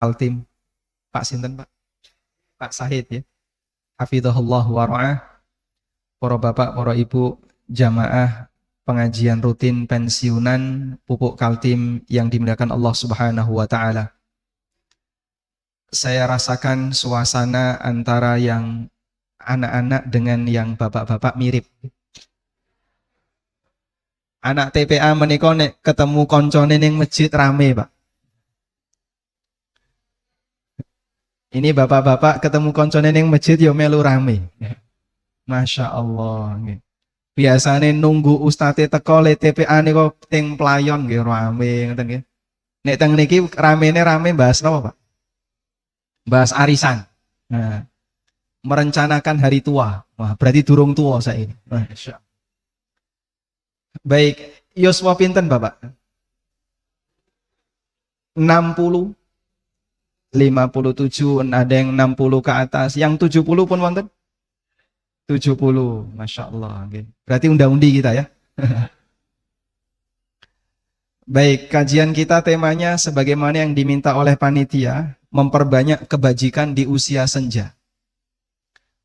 Kaltim Pak Sinten Pak? Pak Sahid ya. Hafizahullah wa ra'ah. Para bapak, para ibu, jamaah pengajian rutin pensiunan Pupuk Kaltim yang dimuliakan Allah Subhanahu wa taala. Saya rasakan suasana antara yang anak-anak dengan yang bapak-bapak mirip. Anak TPA menika nek ketemu koncone ning masjid rame, Pak. Ini bapak-bapak ketemu koncone ning masjid yo melu rame. Masya Allah. Biasanya nunggu ustate teko le TPA niku ting playon nggih rame ngoten nggih. Nek teng niki rame bahas napa, Pak? Bahas arisan. Nah, merencanakan hari tua. Wah, berarti durung tua saya ini. Masya Allah. Baik, yuswa pinten Bapak? 60, 57, ada yang 60 ke atas, yang 70 pun wonten? 70, Masya Allah. Berarti undang-undi kita ya. Baik, kajian kita temanya sebagaimana yang diminta oleh panitia, memperbanyak kebajikan di usia senja.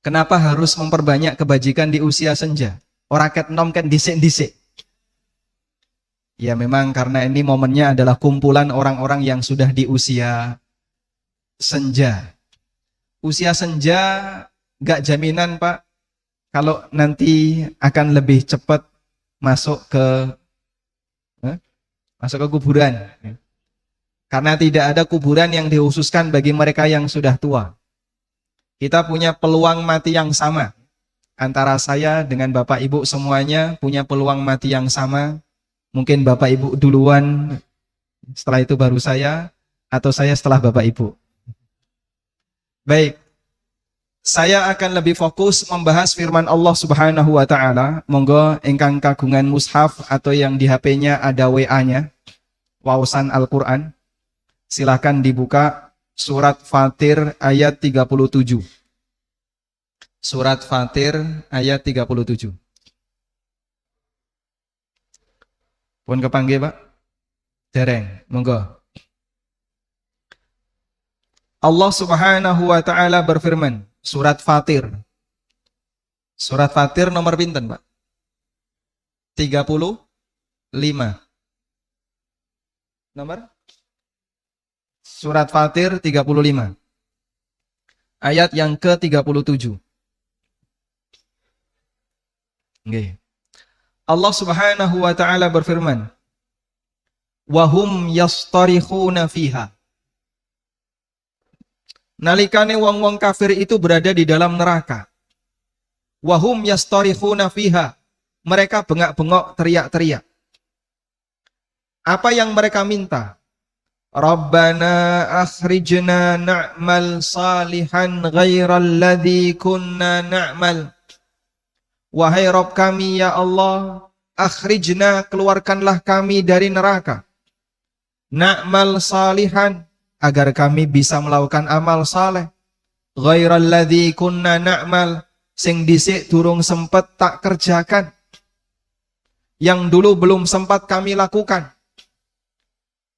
Kenapa harus memperbanyak kebajikan di usia senja? Ora ket nom kan disik-disik. Ya memang karena ini momennya adalah kumpulan orang-orang yang sudah di usia senja. Usia senja gak jaminan Pak kalau nanti akan lebih cepat masuk ke kuburan. Karena tidak ada kuburan yang dikhususkan bagi mereka yang sudah tua. Kita punya peluang mati yang sama. Antara saya dengan Bapak Ibu semuanya punya peluang mati yang sama. Mungkin Bapak Ibu duluan, setelah itu baru saya, atau saya setelah Bapak Ibu. Baik, saya akan lebih fokus membahas firman Allah Subhanahu wa taala. Monggo ingkang kagungan mushaf atau yang di HP-nya ada WA-nya, wawasan Al-Qur'an. Silakan dibuka surat Fatir ayat 37. Surat Fatir ayat 37. Pun kepanggih Pak? Dereng, monggo. Allah Subhanahu wa taala berfirman, surat Fatir. Surat Fatir nomor pinten, Pak? 35. Nomor? Surat Fatir 35. Ayat yang ke-37. Nggih. Allah Subhanahu wa taala berfirman, "Wahum yastarikhuna fiha." Nalikane wong-wong kafir itu berada di dalam neraka. Wahum yastarikhuna fiha. Mereka bengak-bengok teriak-teriak. Apa yang mereka minta? Rabbana akhrijna na'mal salihan ghairal ladzi kunna na'mal. Wahai Rabb kami ya Allah, akhrijna, keluarkanlah kami dari neraka. Na'mal salihan, agar kami bisa melakukan amal saleh. Ghairal ladzi kunna na'mal, sing dhisik durung sempat tak kerjakan. Yang dulu belum sempat kami lakukan.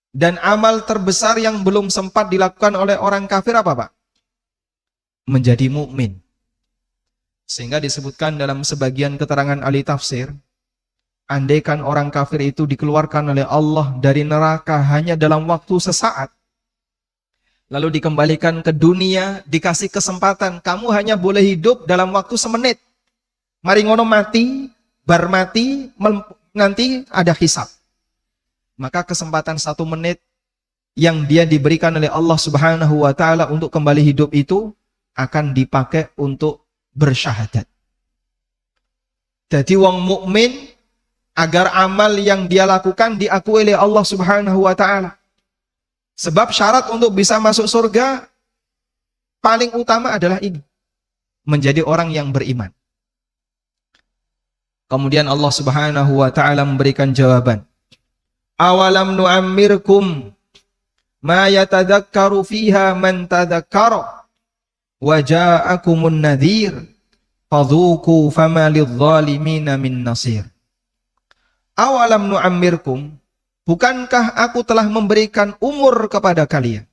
Dan amal terbesar yang belum sempat dilakukan oleh orang kafir apa, Pak? Menjadi mukmin. Sehingga disebutkan dalam sebagian keterangan ahli tafsir, andaikan orang kafir itu dikeluarkan oleh Allah dari neraka hanya dalam waktu sesaat, lalu dikembalikan ke dunia, dikasih kesempatan, kamu hanya boleh hidup dalam waktu semenit. Mari ngono mati, bar mati, nanti ada hisab. Maka kesempatan 1 menit yang dia diberikan oleh Allah Subhanahu wa taala untuk kembali hidup itu akan dipakai untuk bersyahadat. Jadi wong mukmin agar amal yang dia lakukan diakui oleh Allah Subhanahu wa taala. Sebab syarat untuk bisa masuk surga paling utama adalah ini, menjadi orang yang beriman. Kemudian Allah Subhanahu wa taala memberikan jawaban. Awalam nu'ammirkum ma yatadzakkaru fiha man tadzakkara wa ja'akumun nadhir fadhuku fama lidh-dhalimina min nasir. Awalam nu'ammirkum, bukankah aku telah memberikan umur kepada kalian?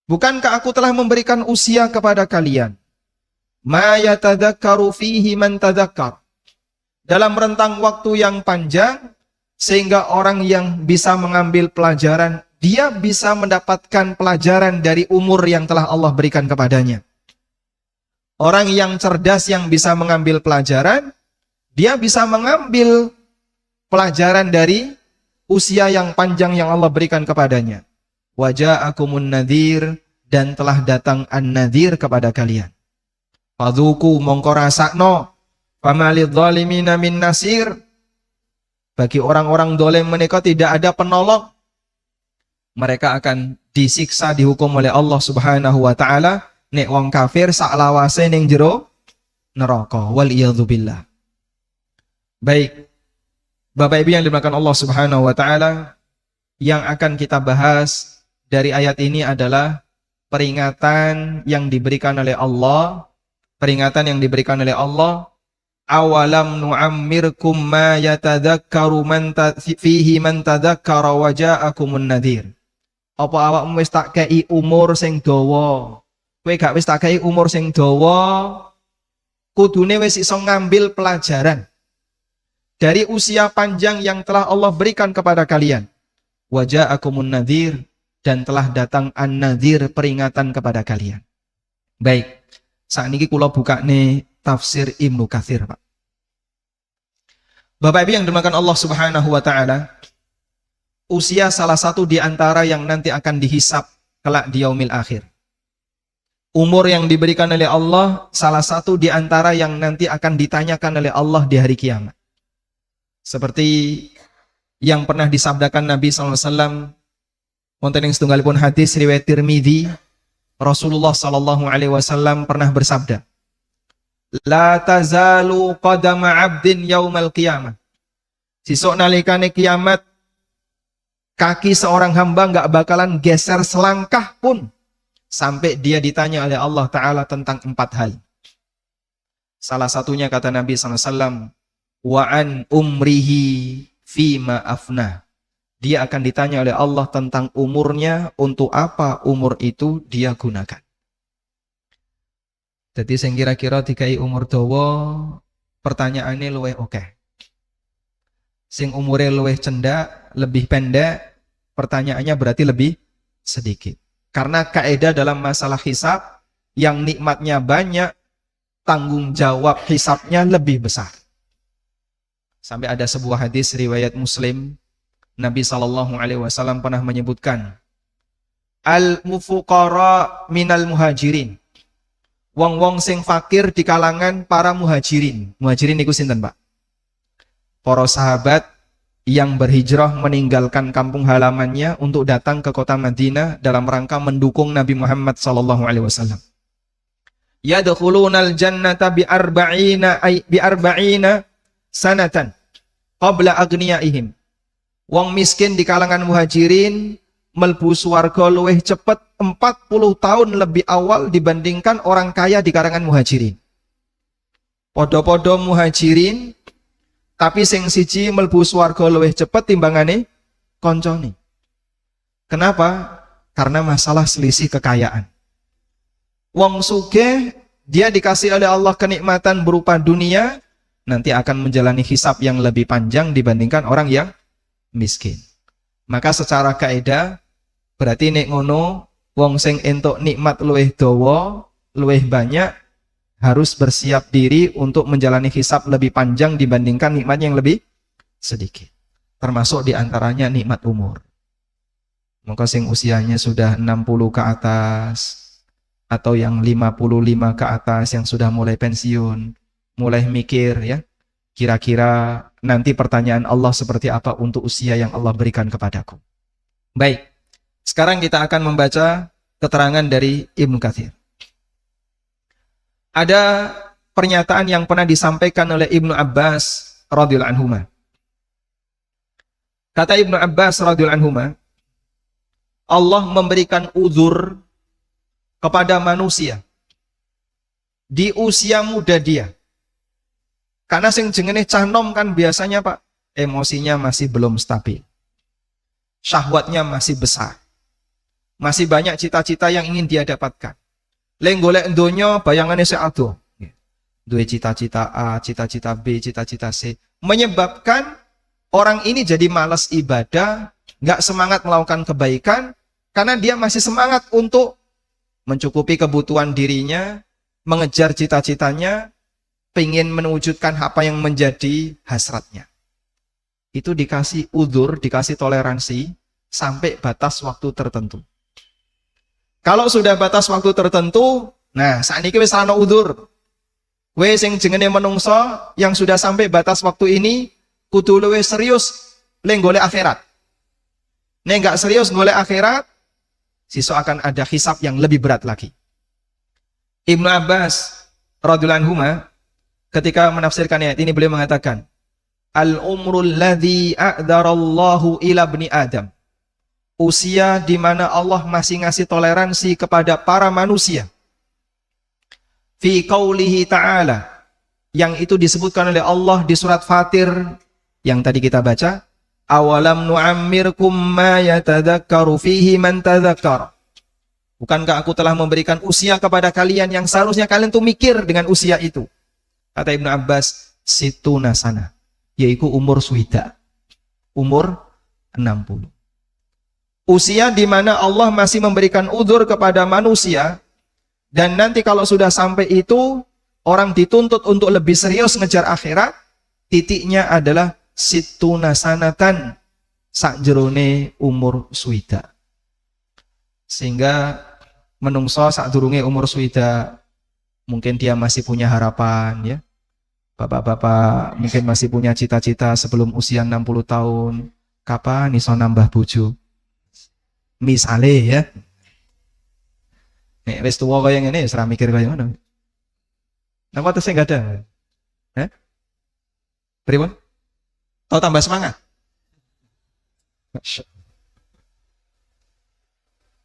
Bukankah aku telah memberikan usia kepada kalian? Ma yatadzakkaru fihi man tadzakkar. Dalam rentang waktu yang panjang, sehingga orang yang bisa mengambil pelajaran, dia bisa mendapatkan pelajaran dari umur yang telah Allah berikan kepadanya. Orang yang cerdas yang bisa mengambil pelajaran, dia bisa mengambil pelajaran dari usia yang panjang yang Allah berikan kepadanya. Waja'akumun nadhir, dan telah datang an-nadhir kepada kalian. Fadzuku mongko rasakno, famalidz zalimina min nasir. Bagi orang-orang dolim menika tidak ada penolong. Mereka akan disiksa, dihukum oleh Allah Subhanahu wa taala. Nek wong kafir sak lawase ning jero neraka. Wal iyadzubillah. Baik. Bapak Ibu yang dimuliakan Allah Subhanahu wa taala, yang akan kita bahas dari ayat ini adalah peringatan yang diberikan oleh Allah. Peringatan yang diberikan oleh Allah, awalam nu'ammirkum ma yatadzakkaru man fihi man tadzakkara wa ja'akumun nadhir. Apa awakmu wis tak kei umur sing dawa? Kowe gak wis tak kei umur sing dawa, kudune wis iso ngambil pelajaran dari usia panjang yang telah Allah berikan kepada kalian. Wa ja'akumun nadhir, dan telah datang an-nadhir, peringatan kepada kalian. Baik. Saat ini kula buka nih tafsir Ibnu Katsir, Pak. Bapak Ibu yang dimuliakan Allah Subhanahu wa taala, usia salah satu di antara yang nanti akan dihisab kelak di yaumil akhir. Umur yang diberikan oleh Allah salah satu di antara yang nanti akan ditanyakan oleh Allah di hari kiamat. Seperti yang pernah disabdakan Nabi SAW, wonten ing setunggalipun hadis riwayat Tirmidzi, Rasulullah SAW pernah bersabda, la tazalu qadama abdin yaumal qiyamah. Sesuk nalikane kiamat, kaki seorang hamba enggak bakalan geser selangkah pun sampai dia ditanya oleh Allah Ta'ala tentang 4 hal. Salah satunya kata Nabi SAW, wa an umrihi fima afnah. Dia akan ditanya oleh Allah tentang umurnya, untuk apa umur itu dia gunakan. Jadi sing kira-kira dikai umur dawa, pertanyaannya luwih oke. Sing umure luwih cendak, lebih pendek, pertanyaannya berarti lebih sedikit. Karena kaidah dalam masalah hisab, yang nikmatnya banyak, tanggung jawab hisabnya lebih besar. Sampai ada sebuah hadis riwayat Muslim, Nabi SAW pernah menyebutkan, al-mufuqara minal muhajirin. Wong-wong sing fakir di kalangan para muhajirin. Muhajirin niku sinten, Pak? Para sahabat yang berhijrah meninggalkan kampung halamannya untuk datang ke kota Madinah dalam rangka mendukung Nabi Muhammad SAW. Yadkhulunal jannata bi arba'ina sanatan qabla agniyaihim. Wong miskin di kalangan muhajirin melbu swarga luwih cepet 40 tahun lebih awal dibandingkan orang kaya di kalangan muhajirin. Podo-podo muhajirin, tapi sing siji melbu swarga luwih cepet timbangane koncone. Kenapa? Karena masalah selisih kekayaan. Wong sugih dia dikasih oleh Allah kenikmatan berupa dunia, nanti akan menjalani hisab yang lebih panjang dibandingkan orang yang miskin. Maka secara kaidah berarti nek ngono wong sing entuk nikmat luwih dawa, luwih banyak, harus bersiap diri untuk menjalani hisab lebih panjang dibandingkan nikmat yang lebih sedikit. Termasuk diantaranya nikmat umur. Maka sing usianya sudah 60 ke atas, atau yang 55 ke atas yang sudah mulai pensiun, mulai mikir ya, kira-kira nanti pertanyaan Allah seperti apa untuk usia yang Allah berikan kepadaku. Baik, sekarang kita akan membaca keterangan dari Ibnu Katsir. Ada pernyataan yang pernah disampaikan oleh Ibnu Abbas radhiyallahu anhuma. Kata Ibnu Abbas radhiyallahu anhuma, Allah memberikan uzur kepada manusia di usia muda dia. Karena sing jenenge cah nom kan biasanya, Pak, emosinya masih belum stabil. Syahwatnya masih besar. Masih banyak cita-cita yang ingin dia dapatkan. Leng golek donya bayangannya sik adoh. Duwe cita-cita A, cita-cita B, cita-cita C. Menyebabkan orang ini jadi malas ibadah, nggak semangat melakukan kebaikan, karena dia masih semangat untuk mencukupi kebutuhan dirinya, mengejar cita-citanya, pengen mewujudkan apa yang menjadi hasratnya. Itu dikasih udzur, dikasih toleransi, sampai batas waktu tertentu. Kalau sudah batas waktu tertentu, nah saat ini wis ana udzur. Wis sing jenenge menungso yang sudah sampai batas waktu ini kudu luwih serius leng golek akhirat. Nek enggak serius golek akhirat, sesuk akan ada hisab yang lebih berat lagi. Ibnu Abbas radhiyallahu anhu ketika menafsirkan ayat ini beliau mengatakan, "Al-umrul ladzi a'darallahu ila ibni Adam." Usia di mana Allah masih ngasih toleransi kepada para manusia. Fi qaulihi ta'ala, yang itu disebutkan oleh Allah di surat Fatir yang tadi kita baca, awalam nu'ammirkum ma yatadzakkaru fihi man tadzakkar. Bukankah aku telah memberikan usia kepada kalian yang seharusnya kalian tuh mikir dengan usia itu? Kata Ibnu Abbas, situna sana, yaitu umur suhida, umur 60. Usia di mana Allah masih memberikan udzur kepada manusia. Dan nanti kalau sudah sampai itu, orang dituntut untuk lebih serius ngejar akhirat, titiknya adalah situna sanatan, sakjerone umur suwida. Sehingga menungso sakdurunge umur suwida, mungkin dia masih punya harapan ya. Bapak-bapak mungkin masih punya cita-cita sebelum usia 60 tahun, kapan iso nambah bojo? Misale ya. Nek wis tuwa kaya ngene wis ora mikir kaya ngono. Napa tesih enggak ada? Pripun? Tau tambah semangat.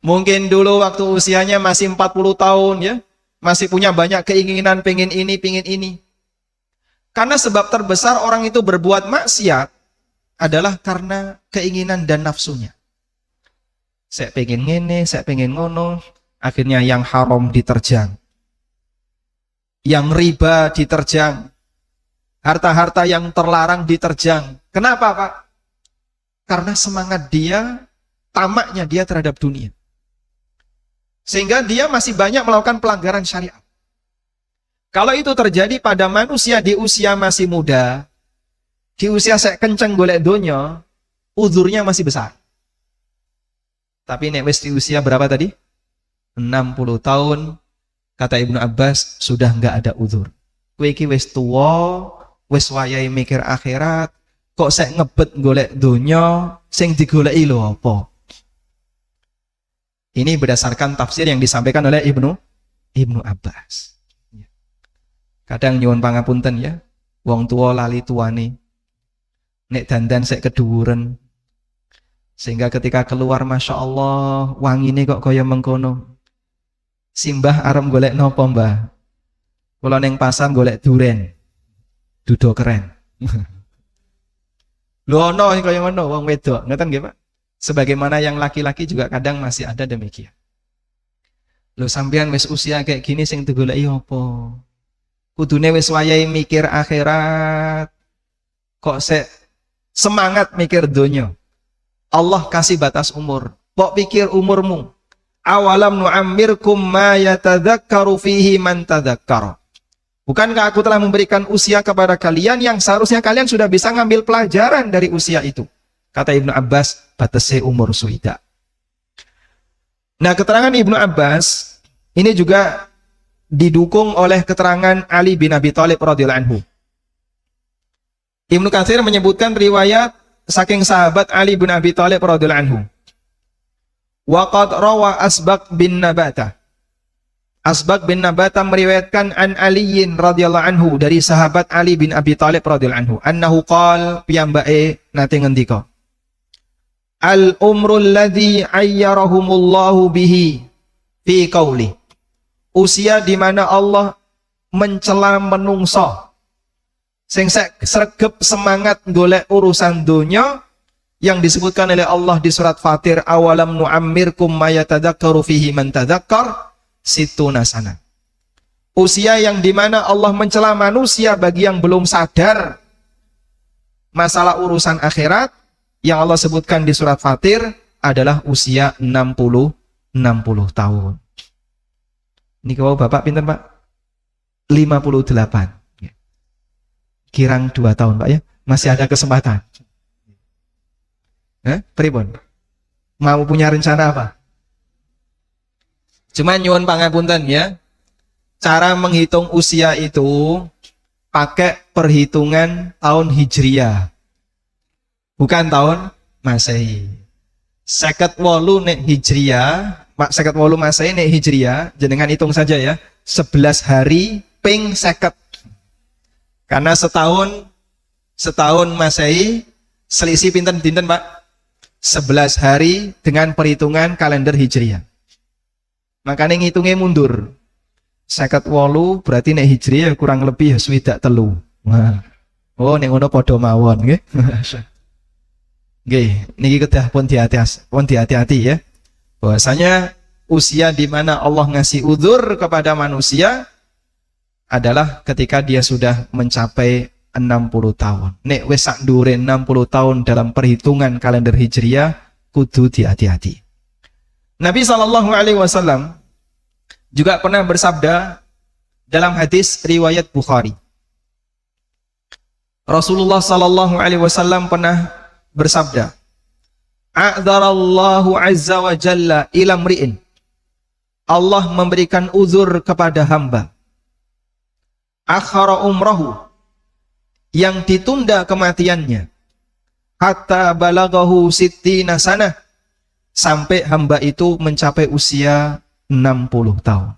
Mungkin dulu waktu usianya masih 40 tahun ya, masih punya banyak keinginan, pengen ini, pengen ini. Karena sebab terbesar orang itu berbuat maksiat adalah karena keinginan dan nafsunya. Saya pengen ngene, saya pengen ngono. Akhirnya yang haram diterjang, yang riba diterjang, harta-harta yang terlarang diterjang. Kenapa Pak? Karena semangat dia, tamaknya dia terhadap dunia. Sehingga dia masih banyak melakukan pelanggaran syariat. Kalau itu terjadi pada manusia di usia masih muda, di usia saya kenceng golek donya, udzurnya masih besar. Tapi nek wis di usia berapa tadi? 60 tahun, kata Ibnu Abbas, sudah enggak ada udzur. Kowe iki wis tuwa, wis wayahe mikir akhirat, kok sek ngebet golek donya, sing digoleki lho apa? Ini berdasarkan tafsir yang disampaikan oleh Ibnu Abbas. Kadang nyuwun pangapunten ya, wong tuwa lali tuane. Nek dandan sek keduwuren. Sehingga ketika keluar, Masya Allah, wangine kok kaya mengkono. Simbah arep golek nopo mbah? Kula ning pasar golek duren. Dudo keren. Lho ono kaya ngono wong wedok, ngoten nggih Pak? Sebagaimana yang laki-laki juga kadang masih ada demikian. Lho sampean wis usia kayak gini sing digoleki apa? Kudune wis wayahe mikir akhirat. Kok sek semangat mikir donya? Allah kasih batas umur. Kok pikir umurmu? Awalam nu'ammirkum ma yatadzakkaru fihi man tadzakkara. Bukankah aku telah memberikan usia kepada kalian yang seharusnya kalian sudah bisa ngambil pelajaran dari usia itu? Kata Ibnu Abbas, batase umur suida. Nah, keterangan Ibnu Abbas ini juga didukung oleh keterangan Ali bin Abi Thalib radhiyallahu anhu. Ibnu Katsir menyebutkan riwayat saking sahabat Ali bin Abi Thalib radhiyallahu anhu. Waqad rawa Asbaq bin Nabata. Asbaq bin Nabata meriwayatkan an Aliyin radhiyallahu anhu dari sahabat Ali bin Abi Thalib radhiyallahu anhu, annahu qala piyambake nate ngendika. Al umrul ladzi ayyarahumullahu bihi fi qauli. Usia di mana Allah mencela menungso sing sregep semangat golek urusan donya yang disebutkan oleh Allah di surat Fatir, awalam nu'ammirkum ma yatadzakkaru fihi man tadzakkar situna sana. Usia yang dimana Allah mencela manusia bagi yang belum sadar masalah urusan akhirat, yang Allah sebutkan di surat Fatir adalah usia 60 tahun. Ini kalau Bapak pinter Pak? 58. Kirang 2 tahun Pak ya. Masih ada kesempatan. Pripun? Mau punya rencana apa? Cuma nyuwun pangapunten ya. Cara menghitung usia itu pakai perhitungan tahun Hijriah. Bukan tahun Masehi. 58 nek Hijriah, 58 Masehi nek Hijriah, jenengan hitung saja ya. 11 hari ping 50. Karena setahun Masehi selisih pinten dinten Pak? 11 hari dengan perhitungan kalender Hijriah. Makanya ngitungnya mundur. 58 berarti nek Hijriah kurang lebih swidak telu. Wah. Oh nek ngono padha mawon nggih. Nggih, niki kedah pun hati-hati ya. Bahwasanya usia di mana Allah ngasih udzur kepada manusia adalah ketika dia sudah mencapai 60 tahun. Nek wis sak ndure 60 tahun dalam perhitungan kalender Hijriah kudu hati-hati. Nabi SAW juga pernah bersabda dalam hadis riwayat Bukhari. Rasulullah SAW pernah bersabda, "A'dzarallahu azza wa jalla ila mri'in." Allah memberikan uzur kepada hamba. Akhara umrahu, yang ditunda kematiannya, hatta balagahu sittina sanah, sampai hamba itu mencapai usia 60 tahun.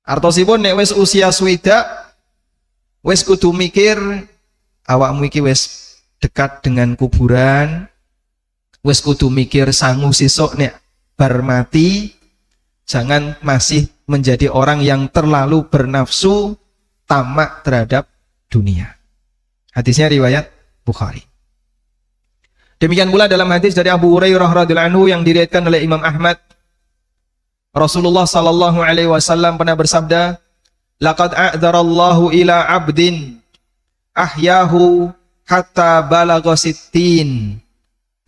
Artosipun nek wis usia swidak, wis kudu mikir awakmu iki wis dekat dengan kuburan, wis kudu mikir sangu sesuk nek bar mati, jangan masih menjadi orang yang terlalu bernafsu tamak terhadap dunia. Hadisnya riwayat Bukhari. Demikian pula dalam hadis dari Abu Hurairah radhiyallahu anhu yang diriwayatkan oleh Imam Ahmad, Rasulullah sallallahu alaihi wasallam pernah bersabda, "Laqad a'dzarallahu ila 'abdin ahyahu hatta balagha sittin.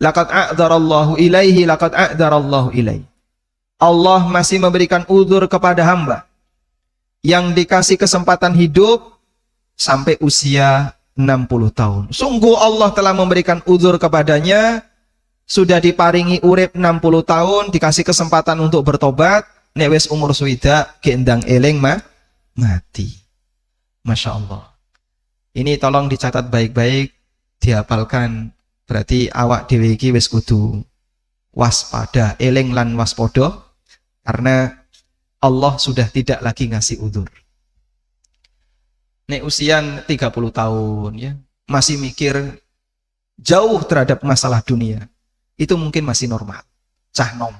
Laqad a'dzarallahu ilaihi, laqad a'dzarallahu ilaihi." Allah masih memberikan uzur kepada hamba yang dikasih kesempatan hidup sampai usia 60 tahun. Sungguh Allah telah memberikan uzur kepadanya, sudah diparingi urip 60 tahun, dikasih kesempatan untuk bertobat, nek wis umur swidak gendang eling mati. Masya Allah. Ini tolong dicatat baik-baik, dihafalkan. Berarti awak dhewe iki wis kudu waspada, eling lan waspodo, karena Allah sudah tidak lagi ngasih uzur. Nek usia 30 tahun ya, masih mikir jauh terhadap masalah dunia, itu mungkin masih normal, cah nom.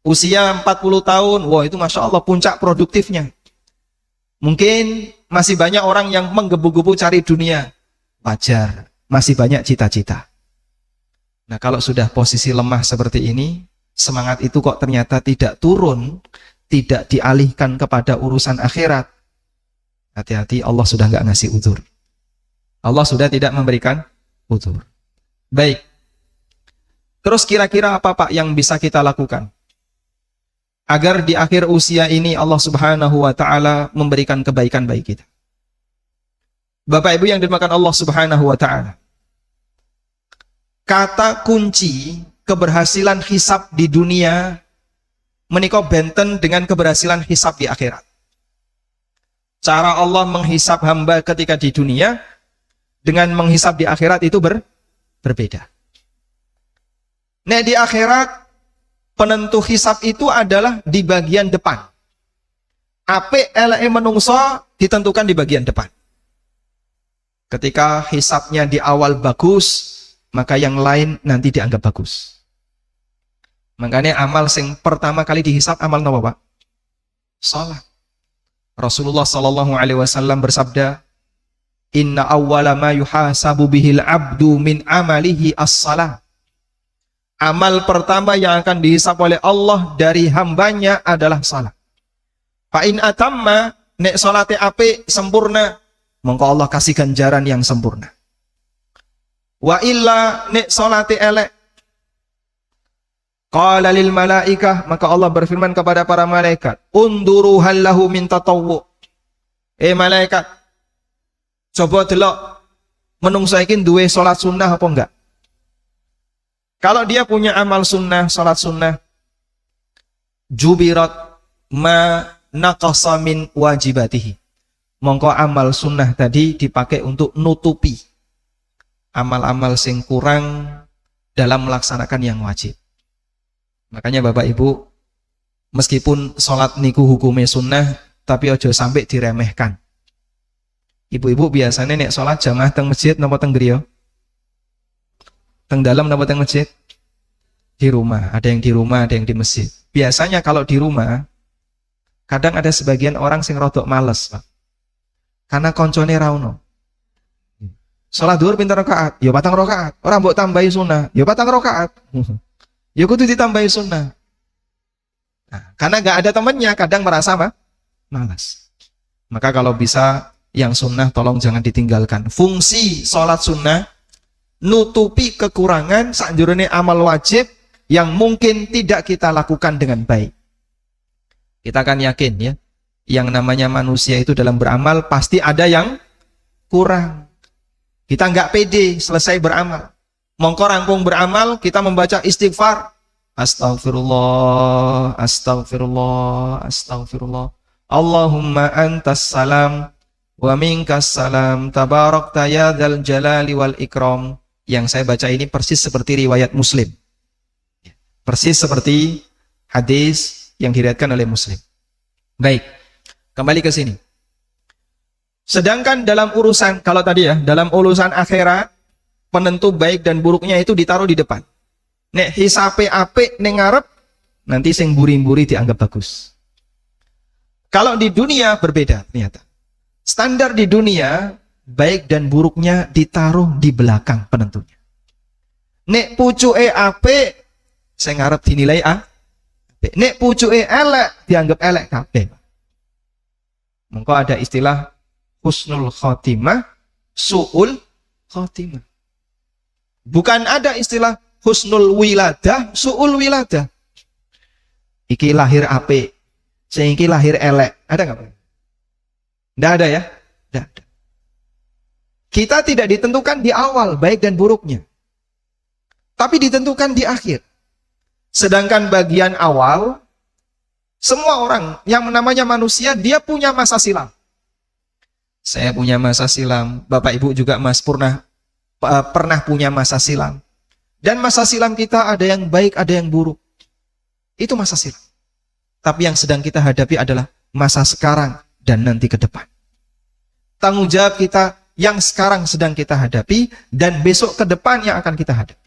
Usia 40 tahun, wah itu Masya Allah puncak produktifnya. Mungkin masih banyak orang yang menggebu-gebu cari dunia, wajar, masih banyak cita-cita. Nah kalau sudah posisi lemah seperti ini, semangat itu kok ternyata tidak turun, tidak dialihkan kepada urusan akhirat, hati-hati, Allah sudah nggak ngasih uzur. Allah sudah tidak memberikan uzur. Baik. Terus kira-kira apa Pak yang bisa kita lakukan agar di akhir usia ini Allah Subhanahu wa taala memberikan kebaikan bagi kita? Bapak Ibu yang dimakan Allah Subhanahu wa taala, kata kunci keberhasilan hisab di dunia menika benten dengan keberhasilan hisab di akhirat. Cara Allah menghisab hamba ketika di dunia dengan menghisab di akhirat itu berbeda. Nah di akhirat penentu hisab itu adalah di bagian depan. Apik eleke menungso ditentukan di bagian depan. Ketika hisabnya di awal bagus, maka yang lain nanti dianggap bagus. Makanya amal yang pertama kali dihisab amal apa Pak? Salat. Rasulullah SAW bersabda, Inna awwala ma yuhasabu bihil abdu min amalihi as-salah. Amal pertama yang akan dihisab oleh Allah dari hambanya adalah salat. Fa in atamma, nek salate apik sempurna, mongko Allah kasih ganjaran yang sempurna. Wa illa, nek salate elek, qala lil malaikah, maka Allah berfirman kepada para malaikat, unduru hal lahu min tatawwu. Malaikat, coba delok menungso iki duwe salat sunnah apa enggak? Kalau dia punya amal sunnah, salat sunnah, jubirat ma naqasa min wajibatihi. Mongko amal sunnah tadi dipakai untuk nutupi amal-amal sing kurang dalam melaksanakan yang wajib. Makanya Bapak Ibu, meskipun sholat niku hukumnya sunnah, tapi ojo sampai diremehkan. Ibu-ibu biasanya nek sholat jamaah teng masjid napa teng griya? Teng dalam napa teng masjid? Di rumah. Ada yang di rumah, ada yang di masjid. Biasanya kalau di rumah, kadang ada sebagian orang sing rodok males, Pak. Karena koncone ra ono. Sholat duhur pinten rakaat? Ya 4 rakaat. Ora mbok tambahi sunnah, ya 4 rakaat. Ya kudu ditambahi sunnah. Nah, karena nggak ada temannya, kadang merasa malas. Maka kalau bisa yang sunnah tolong jangan ditinggalkan. Fungsi sholat sunnah nutupi kekurangan sakjroning amal wajib yang mungkin tidak kita lakukan dengan baik. Kita akan yakin ya, yang namanya manusia itu dalam beramal pasti ada yang kurang. Kita nggak pede selesai beramal. Mongko rampung beramal, kita membaca istighfar. Astaghfirullah, astaghfirullah, astaghfirullah. Allahumma antas salam wa minkas salam tabarakta ya dzal jalali wal ikram. Yang saya baca ini persis seperti riwayat Muslim. Persis seperti hadis yang diriwayatkan oleh Muslim. Baik, kembali ke sini. Sedangkan dalam urusan, kalau tadi ya, dalam urusan akhirat, penentu baik dan buruknya itu ditaruh di depan. Nek hisape apik ning ngarep, nanti sing buri-buri dianggap bagus. Kalau di dunia berbeda ternyata. Standar di dunia, baik dan buruknya ditaruh di belakang penentunya. Nek pucuke apik, sing ngarep dinilai apik. Nek pucuke elek, dianggap elek kabeh. Mengko ada istilah husnul khotimah, su'ul khotimah. Bukan ada istilah husnul wiladah, su'ul wiladah. Iki lahir apik, sing iki lahir elek. Ada nggak? Nggak ada ya? Nggak ada. Kita tidak ditentukan di awal baik dan buruknya, tapi ditentukan di akhir. Sedangkan bagian awal, semua orang yang namanya manusia, dia punya masa silam. Saya punya masa silam, Bapak Ibu juga pernah punya masa silam. Dan masa silam kita ada yang baik, ada yang buruk. Itu masa silam. Tapi yang sedang kita hadapi adalah masa sekarang dan nanti ke depan. Tanggung jawab kita yang sekarang sedang kita hadapi dan besok ke depan yang akan kita hadapi.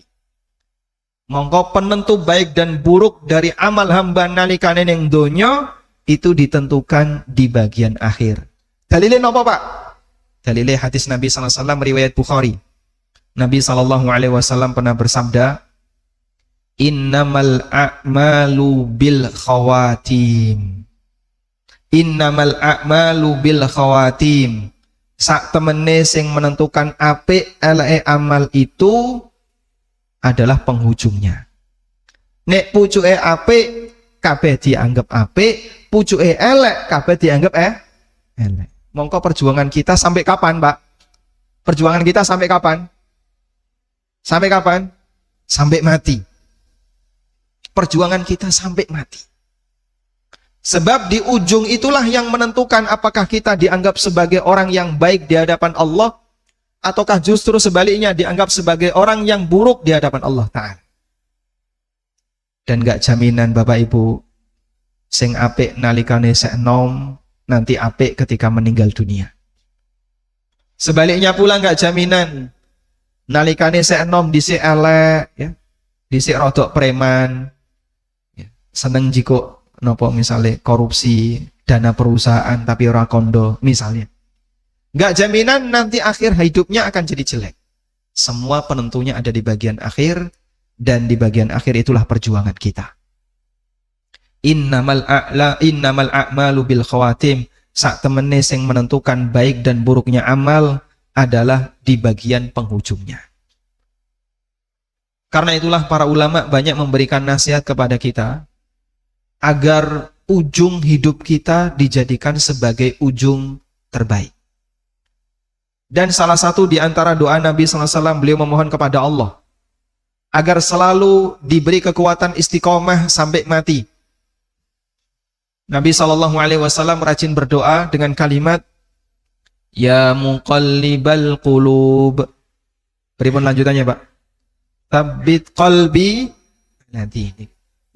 Mongko penentu baik dan buruk dari amal hamba nalikane ning donya itu ditentukan di bagian akhir. Dalilnya apa Pak? Dalilnya hadis Nabi SAW riwayat Bukhari. Nabi SAW pernah bersabda, Innamal a'malu bil khawatim. Innamal a'malu bil khawatim. Sak temene sing menentukan apik eleke amal itu adalah penghujungnya. Nek pucuke apik kabeh dianggap apik, pucuke elek kabeh dianggap elek. Mongko perjuangan kita sampai kapan, Pak? Perjuangan kita sampai kapan? Sampai kapan? Sampai mati. Perjuangan kita sampai mati. Sebab di ujung itulah yang menentukan apakah kita dianggap sebagai orang yang baik di hadapan Allah, ataukah justru sebaliknya dianggap sebagai orang yang buruk di hadapan Allah Ta'ala. Dan gak jaminan Bapak Ibu, sing apik nalikane sek enom, nanti apik ketika meninggal dunia. Sebaliknya pula gak jaminan nalikane sek enom dhisik elek, ya, dhisik rodok preman, ya, seneng jiko nopo misalnya korupsi dana perusahaan tapi ora kondo misalnya. Nggak jaminan nanti akhir hidupnya akan jadi jelek. Semua penentunya ada di bagian akhir, dan di bagian akhir itulah perjuangan kita. Innamal a'malu bil khawatim. Sak temene sing menentukan baik dan buruknya amal adalah di bagian penghujungnya. Karena itulah para ulama banyak memberikan nasihat kepada kita agar ujung hidup kita dijadikan sebagai ujung terbaik. Dan salah satu di antara doa Nabi SAW, beliau memohon kepada Allah agar selalu diberi kekuatan istiqomah sampai mati. Nabi SAW rajin berdoa dengan kalimat, Ya muqallibal qulub. Pripun lanjutannya, Pak? Tsabbit qalbi. Nanti ini.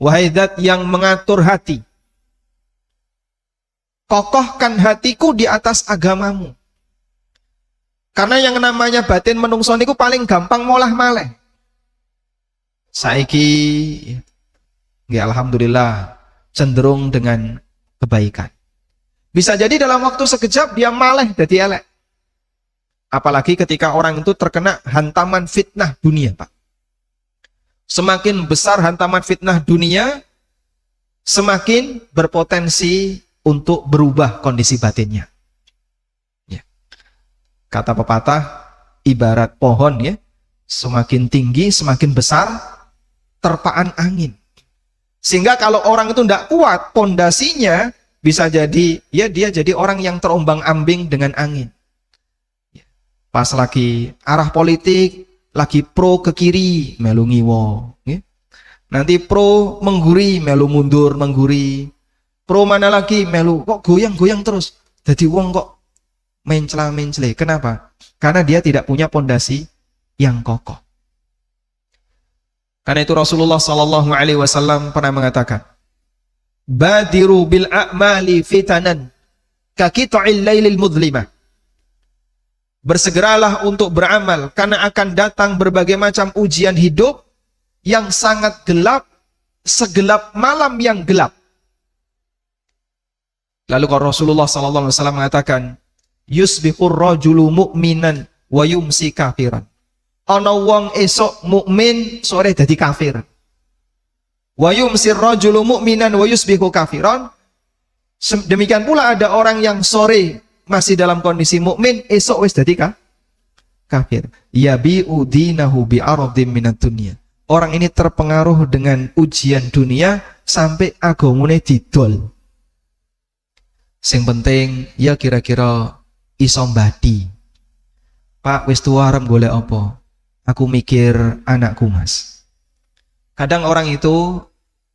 Wahai zat yang mengatur hati, kokohkan hatiku di atas agamamu. Karena yang namanya batin menungso niku paling gampang molah maleh. Saiki ya alhamdulillah cenderung dengan kebaikan. Bisa jadi dalam waktu sekejap dia maleh dadi elek. Apalagi ketika orang itu terkena hantaman fitnah dunia, Pak. Semakin besar hantaman fitnah dunia, semakin berpotensi untuk berubah kondisi batinnya. Kata pepatah, ibarat pohon ya, semakin tinggi, semakin besar, terpaan angin. Sehingga kalau orang itu tidak kuat, pondasinya bisa jadi, ya dia jadi orang yang terombang-ambing dengan angin. Pas lagi arah politik, lagi pro ke kiri, melu ngiwo. Ya. Nanti pro mengguri, melu mundur, mengguri. Pro mana lagi, melu, kok goyang-goyang terus. Jadi wong kok mencela-mencele. Kenapa? Karena dia tidak punya pondasi yang kokoh. Karena itu Rasulullah SAW pernah mengatakan, Badiru bil a'mali fitanan kakita'il lailil mudlimah. Bersegeralah untuk beramal, karena akan datang berbagai macam ujian hidup yang sangat gelap, segelap malam yang gelap. Lalu kalau Rasulullah SAW mengatakan, Yusbihur rajulu mu'minan wa yumsi kafiran. Ana wong esok mukmin, sore dadi kafir. Wa yumsir rajulu mu'minan wa yusbihu kafiran. Demikian pula ada orang yang sore masih dalam kondisi mukmin, esok wis dadi kafir. Yabi'u dinahu bi'aradim minad dunya. Orang ini terpengaruh dengan ujian dunia sampai agamane didol. Sing penting ya kira-kira iso mbadi. Pak wis tuwa arep golek apa? Aku mikir anakku, Mas. Kadang orang itu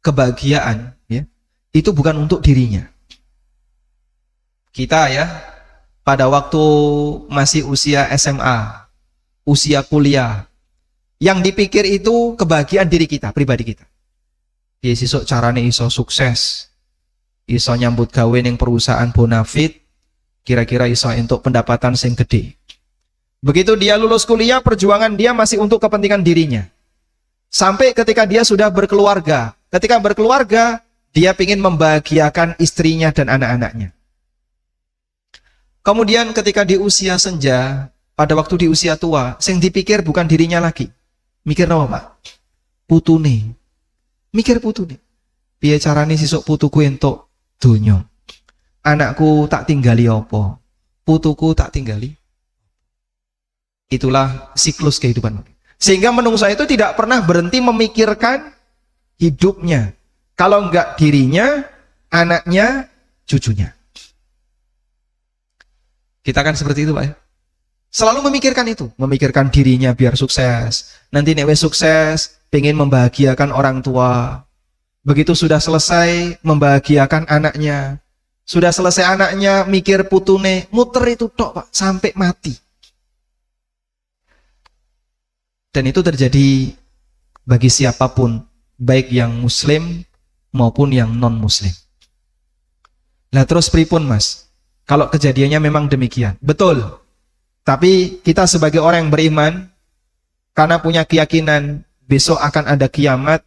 kebahagiaan ya, itu bukan untuk dirinya. Kita ya pada waktu masih usia SMA, usia kuliah, yang dipikir itu kebahagiaan diri kita, pribadi kita. Dia sesuk carane iso sukses, iso nyambut gawe ning perusahaan bonafit, kira-kira iso untuk pendapatan sing gede. Begitu dia lulus kuliah, perjuangan dia masih untuk kepentingan dirinya. Sampai ketika dia sudah berkeluarga. Ketika berkeluarga, dia ingin membahagiakan istrinya dan anak-anaknya. Kemudian ketika di usia senja, pada waktu di usia tua, yang dipikir bukan dirinya lagi. Mikir apa, Pak? Putune. Mikir putune. Piye carane sesuk putuku entuk donya? Anakku tak tinggali apa? Putuku tak tinggali. Itulah siklus kehidupan. Sehingga menungso itu tidak pernah berhenti memikirkan hidupnya. Kalau enggak dirinya, anaknya, cucunya. Kita kan seperti itu, Pak ya. Selalu memikirkan itu, memikirkan dirinya biar sukses. Nanti nek wis sukses, pengen membahagiakan orang tua. Begitu sudah selesai, membahagiakan anaknya. Sudah selesai anaknya, mikir putune, muter itu tok, Pak, sampai mati. Dan itu terjadi bagi siapapun, baik yang muslim maupun yang non-muslim. Nah terus pripun, Mas? Kalau kejadiannya memang demikian, betul. Tapi kita sebagai orang yang beriman, karena punya keyakinan besok akan ada kiamat,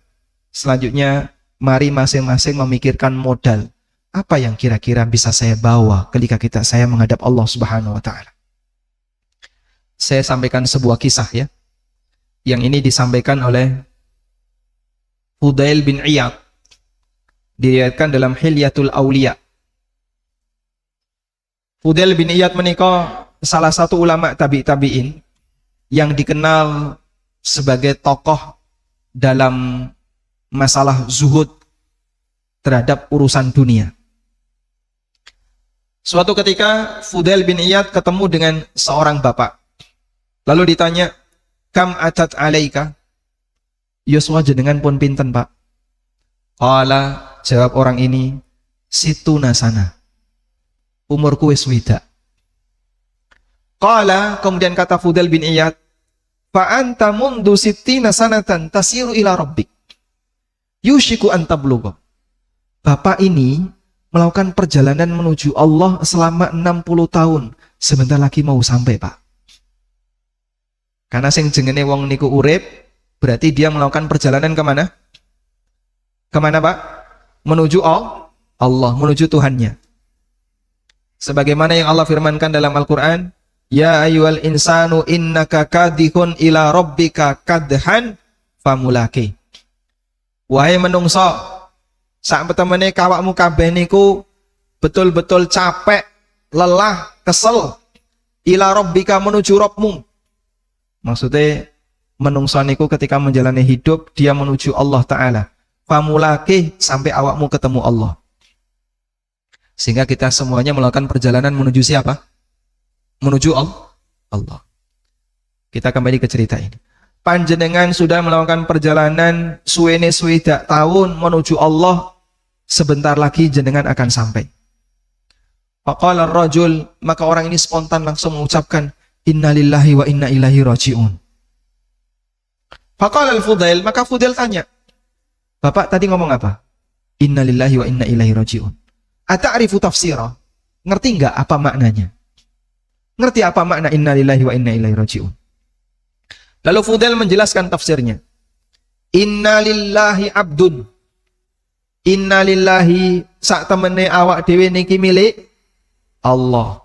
selanjutnya mari masing-masing memikirkan modal. Apa yang kira-kira bisa saya bawa ketika saya menghadap Allah Subhanahu wa Ta'ala? saya sampaikan sebuah kisah ya. Yang ini disampaikan oleh Fudail bin Iyad, diriwayatkan dalam Hilyatul Auliya. Fudail bin Iyad menika salah satu ulama tabi'in yang dikenal sebagai tokoh dalam masalah zuhud terhadap urusan dunia. Suatu ketika Fudail bin Iyad ketemu dengan seorang bapak. Lalu ditanya, "Kam atat alaika?" "Yuswa jenengan pun pinten, Pak?" Qala, jawab orang ini, "Situna sana." "Umurku wis widak." Qala, kemudian kata Fudail bin Iyad, "Fa anta mundu sittina sanatan tasiru ila rabbik. Yushiku an tablugha." Bapak ini melakukan perjalanan menuju Allah selama 60 tahun. Sebentar lagi mau sampai, Pak. Karena sing jenenge wong niku urip, berarti dia melakukan perjalanan kemana? Kemana, Pak? Menuju Allah, menuju Tuhannya. Sebagaimana yang Allah firmankan dalam Al-Quran, "Ya ayyuhal insanu innaka kadihun ila rabbika kadhan famulaki." Wahai menungso, sak temene kawakmu kabeh niku betul-betul capek, lelah, kesel. Ila rabbika menuju Rabbmu. Maksudnya menungso niku ketika menjalani hidup dia menuju Allah Ta'ala. Famulaki, sampai awakmu ketemu Allah. Sehingga kita semuanya melakukan perjalanan menuju siapa? Menuju Allah. Kita kembali ke cerita ini. Panjenengan sudah melakukan perjalanan suwene swidak tahun menuju Allah, sebentar lagi jenengan akan sampai. Faqala ar-rajul, maka orang ini spontan langsung mengucapkan, "Inna lillahi wa inna ilaihi raji'un." Faqala al-Fudail, maka Fudail tanya, "Bapak tadi ngomong apa?" "Inna lillahi wa inna ilaihi raji'un." "Ata'rifu tafsira?" Ngerti enggak apa maknanya? Ngerti apa makna inna lillahi wa inna ilaihi raji'un? Lalu Fudail menjelaskan tafsirnya. Inna lillahi abdun. Inna lillahi sak temene awak dhewe niki milik Allah.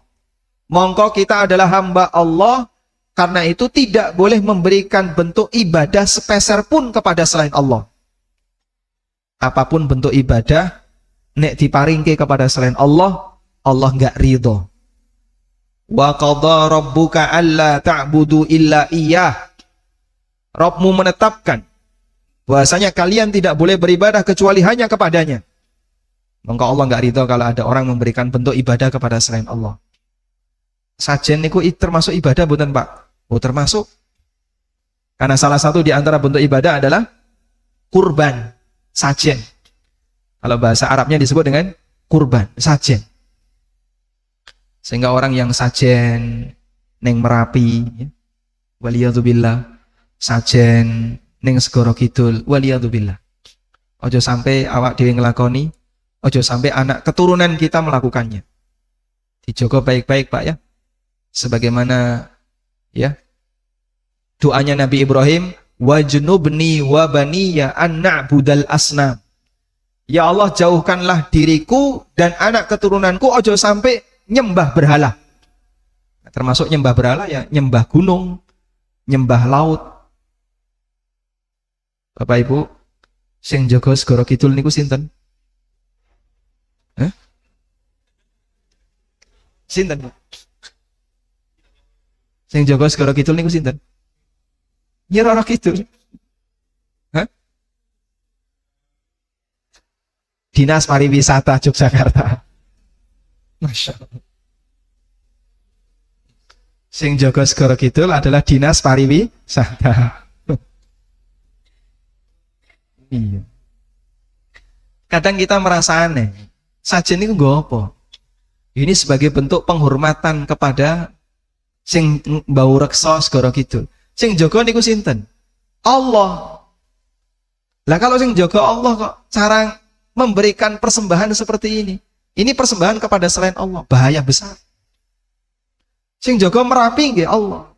Mongko kita adalah hamba Allah, karena itu tidak boleh memberikan bentuk ibadah sepeser pun kepada selain Allah. Apapun bentuk ibadah nek diparingke kepada selain Allah, Allah enggak ridho. Wa qadha rabbuka alla ta'budu illa iyyah. Rabbmu menetapkan bahwasanya kalian tidak boleh beribadah kecuali hanya kepadanya. Maka Allah enggak ridho kalau ada orang memberikan bentuk ibadah kepada selain Allah. Sajen niku termasuk ibadah bukan, Pak? Oh, termasuk. Karena salah satu di antara bentuk ibadah adalah kurban, sajen. Kalau bahasa Arabnya disebut dengan kurban, sajen. Sehingga orang yang sajen neng Merapi, waliyadzubillah, sajen ning Segoro Kidul, waliyadzubillah. Ojo sampai awak dhewe nglakoni, ojo sampai anak keturunan kita melakukannya. Dijogo baik-baik, Pak ya. Sebagaimana ya doanya Nabi Ibrahim, wajnubni wa baniya an na'budal asnam. Ya Allah, jauhkanlah diriku dan anak keturunanku ojo sampai nyembah berhala. Termasuk nyembah berhala ya nyembah gunung, nyembah laut. Bapak Ibu, sing jaga Segoro Kidul niku sinten? Sinten, Bu? Sing jaga Segoro Kidul niku sinten? Nyi Roro Kidul. Dinas Pariwisata Yogyakarta. Masya Allah. Sing jaga Segoro Kidul adalah Dinas Pariwisata. Iya. Kadang kita merasa aneh. Sajen ini nggo apa? Ini sebagai bentuk penghormatan kepada sing mbau reksa Segoro Kidul. Sing jaga niku sinten? Allah. Lah kalau sing jaga Allah kok cara memberikan persembahan seperti ini? Ini persembahan kepada selain Allah, bahaya besar. Sing jaga Merapi nggih Allah.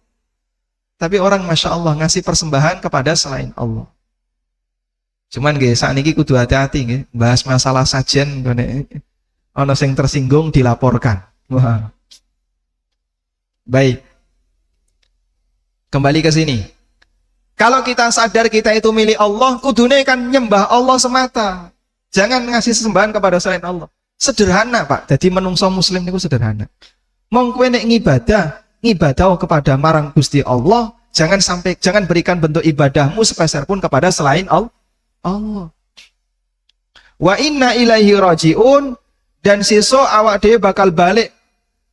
Tapi orang Masya Allah ngasih persembahan kepada selain Allah. Cuman nggih sakniki kudu hati-hati nggih, bahas masalah sajen ana sing tersinggung dilaporkan. Wah. Baik. Kembali ke sini. Kalau kita sadar kita itu milik Allah, kudune kan nyembah Allah semata. Jangan ngasih sesembahan kepada selain Allah. Sederhana, Pak. Jadi menungso muslim itu sederhana. Mong kowe nek ngibadah kepada marang Gusti Allah, jangan berikan bentuk ibadahmu sepeser pun kepada selain Allah. Wa inna ilaihi rajiun, dan sesuk awak dhewe bakal balik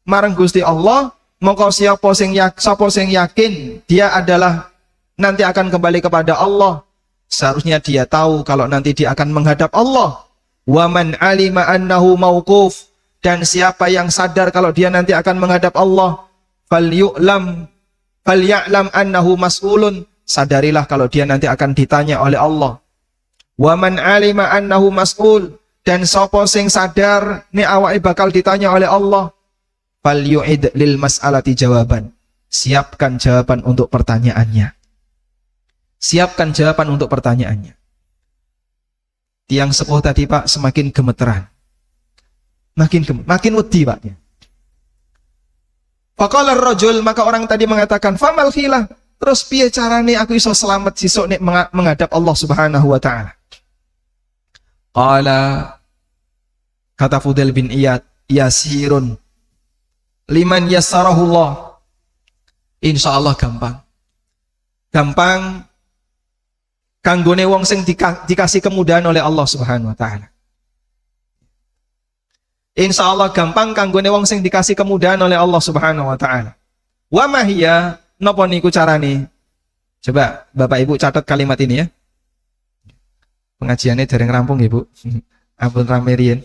marang Gusti Allah. Mongko sapa sing yakin dia adalah nanti akan kembali kepada Allah, seharusnya dia tahu kalau nanti dia akan menghadap Allah. Wa man alima annahu mauquf, dan siapa yang sadar kalau dia nanti akan menghadap Allah, falya'lam annahu mas'ulun, sadarilah kalau dia nanti akan ditanya oleh Allah. Wa man alima annahu mas'ul, dan sapa sing sadar nek awake bakal ditanya oleh Allah, falyu'id lil mas'alati jawaban, siapkan jawaban untuk pertanyaannya. Siapkan jawaban untuk pertanyaannya. Tiang sepuh tadi, Pak, semakin gemeteran. Makin wedi, Pak. Faqala ar-rajul, maka orang tadi mengatakan, famal khilah, terus piye carane aku iso selamat sesuk nek menghadap Allah Subhanahu wa taala. Qala, kata Fudail bin Iyad, yasirun liman yassarahullah. Insyaallah gampang. Gampang kanggone wong sing dikasih kemudahan oleh Allah Subhanahu wa taala. Insyaallah gampang kanggone wong sing dikasih kemudahan oleh Allah Subhanahu wa taala. Wa mahiya, napa niku carane? Coba Bapak Ibu catat kalimat ini ya. Pengajiannya dereng rampung ya, Bu. Ampun rame riyen.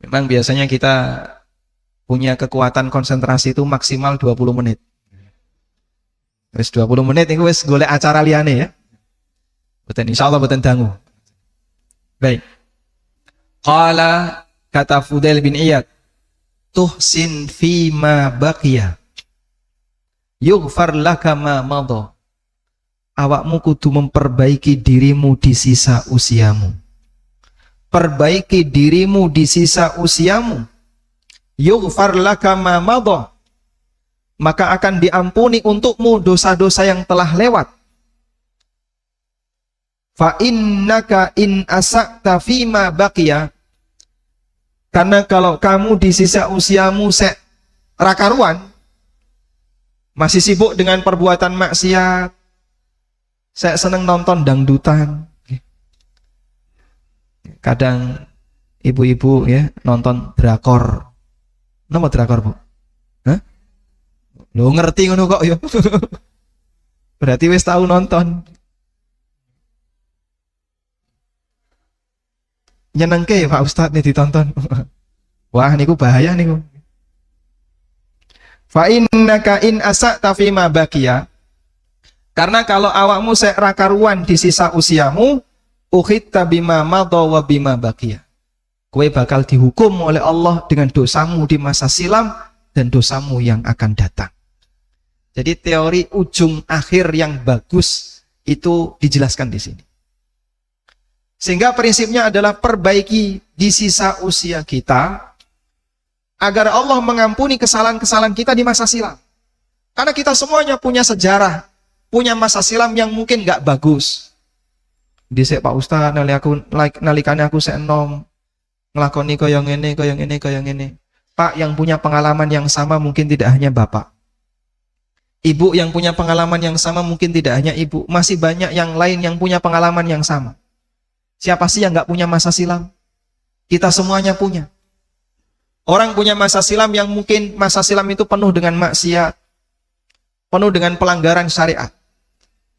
Memang biasanya kita punya kekuatan konsentrasi itu maksimal 20 menit. Wis 20 menit niku wis golek acara liyane ya. Boten insyaallah boten dangu. Baik. Qala, kata Fudail bin Iyad, tuhsin fima baqiya yughfar laka ma madha. Awakmu kudu memperbaiki dirimu di sisa usiamu. Perbaiki dirimu di sisa usiamu. Yughfar laka ma madha, maka akan diampuni untukmu dosa-dosa yang telah lewat. Fa innaka in asakta fima baqiya, karena kalau kamu di sisa usiamu sek rakaruan, masih sibuk dengan perbuatan maksiat, sek seneng nonton dangdutan. Kadang ibu-ibu ya nonton drakor. Nama drakor, Bu? Hah? Lo ngerti ngono kok ya. Berarti wis tahu nonton. Nyenengke ya Pak Ustadz nih ditonton. Wah niku bahaya niku. Fa innaka in asa'ta fima baqiya, karena kalau awakmu sek rakaruan di sisa usiamu, ukhitta bima madha wa bima baqiya, kowe bakal dihukum oleh Allah dengan dosamu di masa silam dan dosamu yang akan datang. Jadi teori ujung akhir yang bagus itu dijelaskan di sini. Sehingga prinsipnya adalah perbaiki di sisa usia kita agar Allah mengampuni kesalahan-kesalahan kita di masa silam. Karena kita semuanya punya sejarah, punya masa silam yang mungkin nggak bagus. Dhisik Pak Ustaz nalikane aku sek enom nglakoni kaya ngene. Pak, yang punya pengalaman yang sama mungkin tidak hanya Bapak. Ibu yang punya pengalaman yang sama mungkin tidak hanya Ibu. Masih banyak yang lain yang punya pengalaman yang sama. Siapa sih yang nggak punya masa silam? Kita semuanya punya. Orang punya masa silam yang mungkin masa silam itu penuh dengan maksiat, penuh dengan pelanggaran syariat.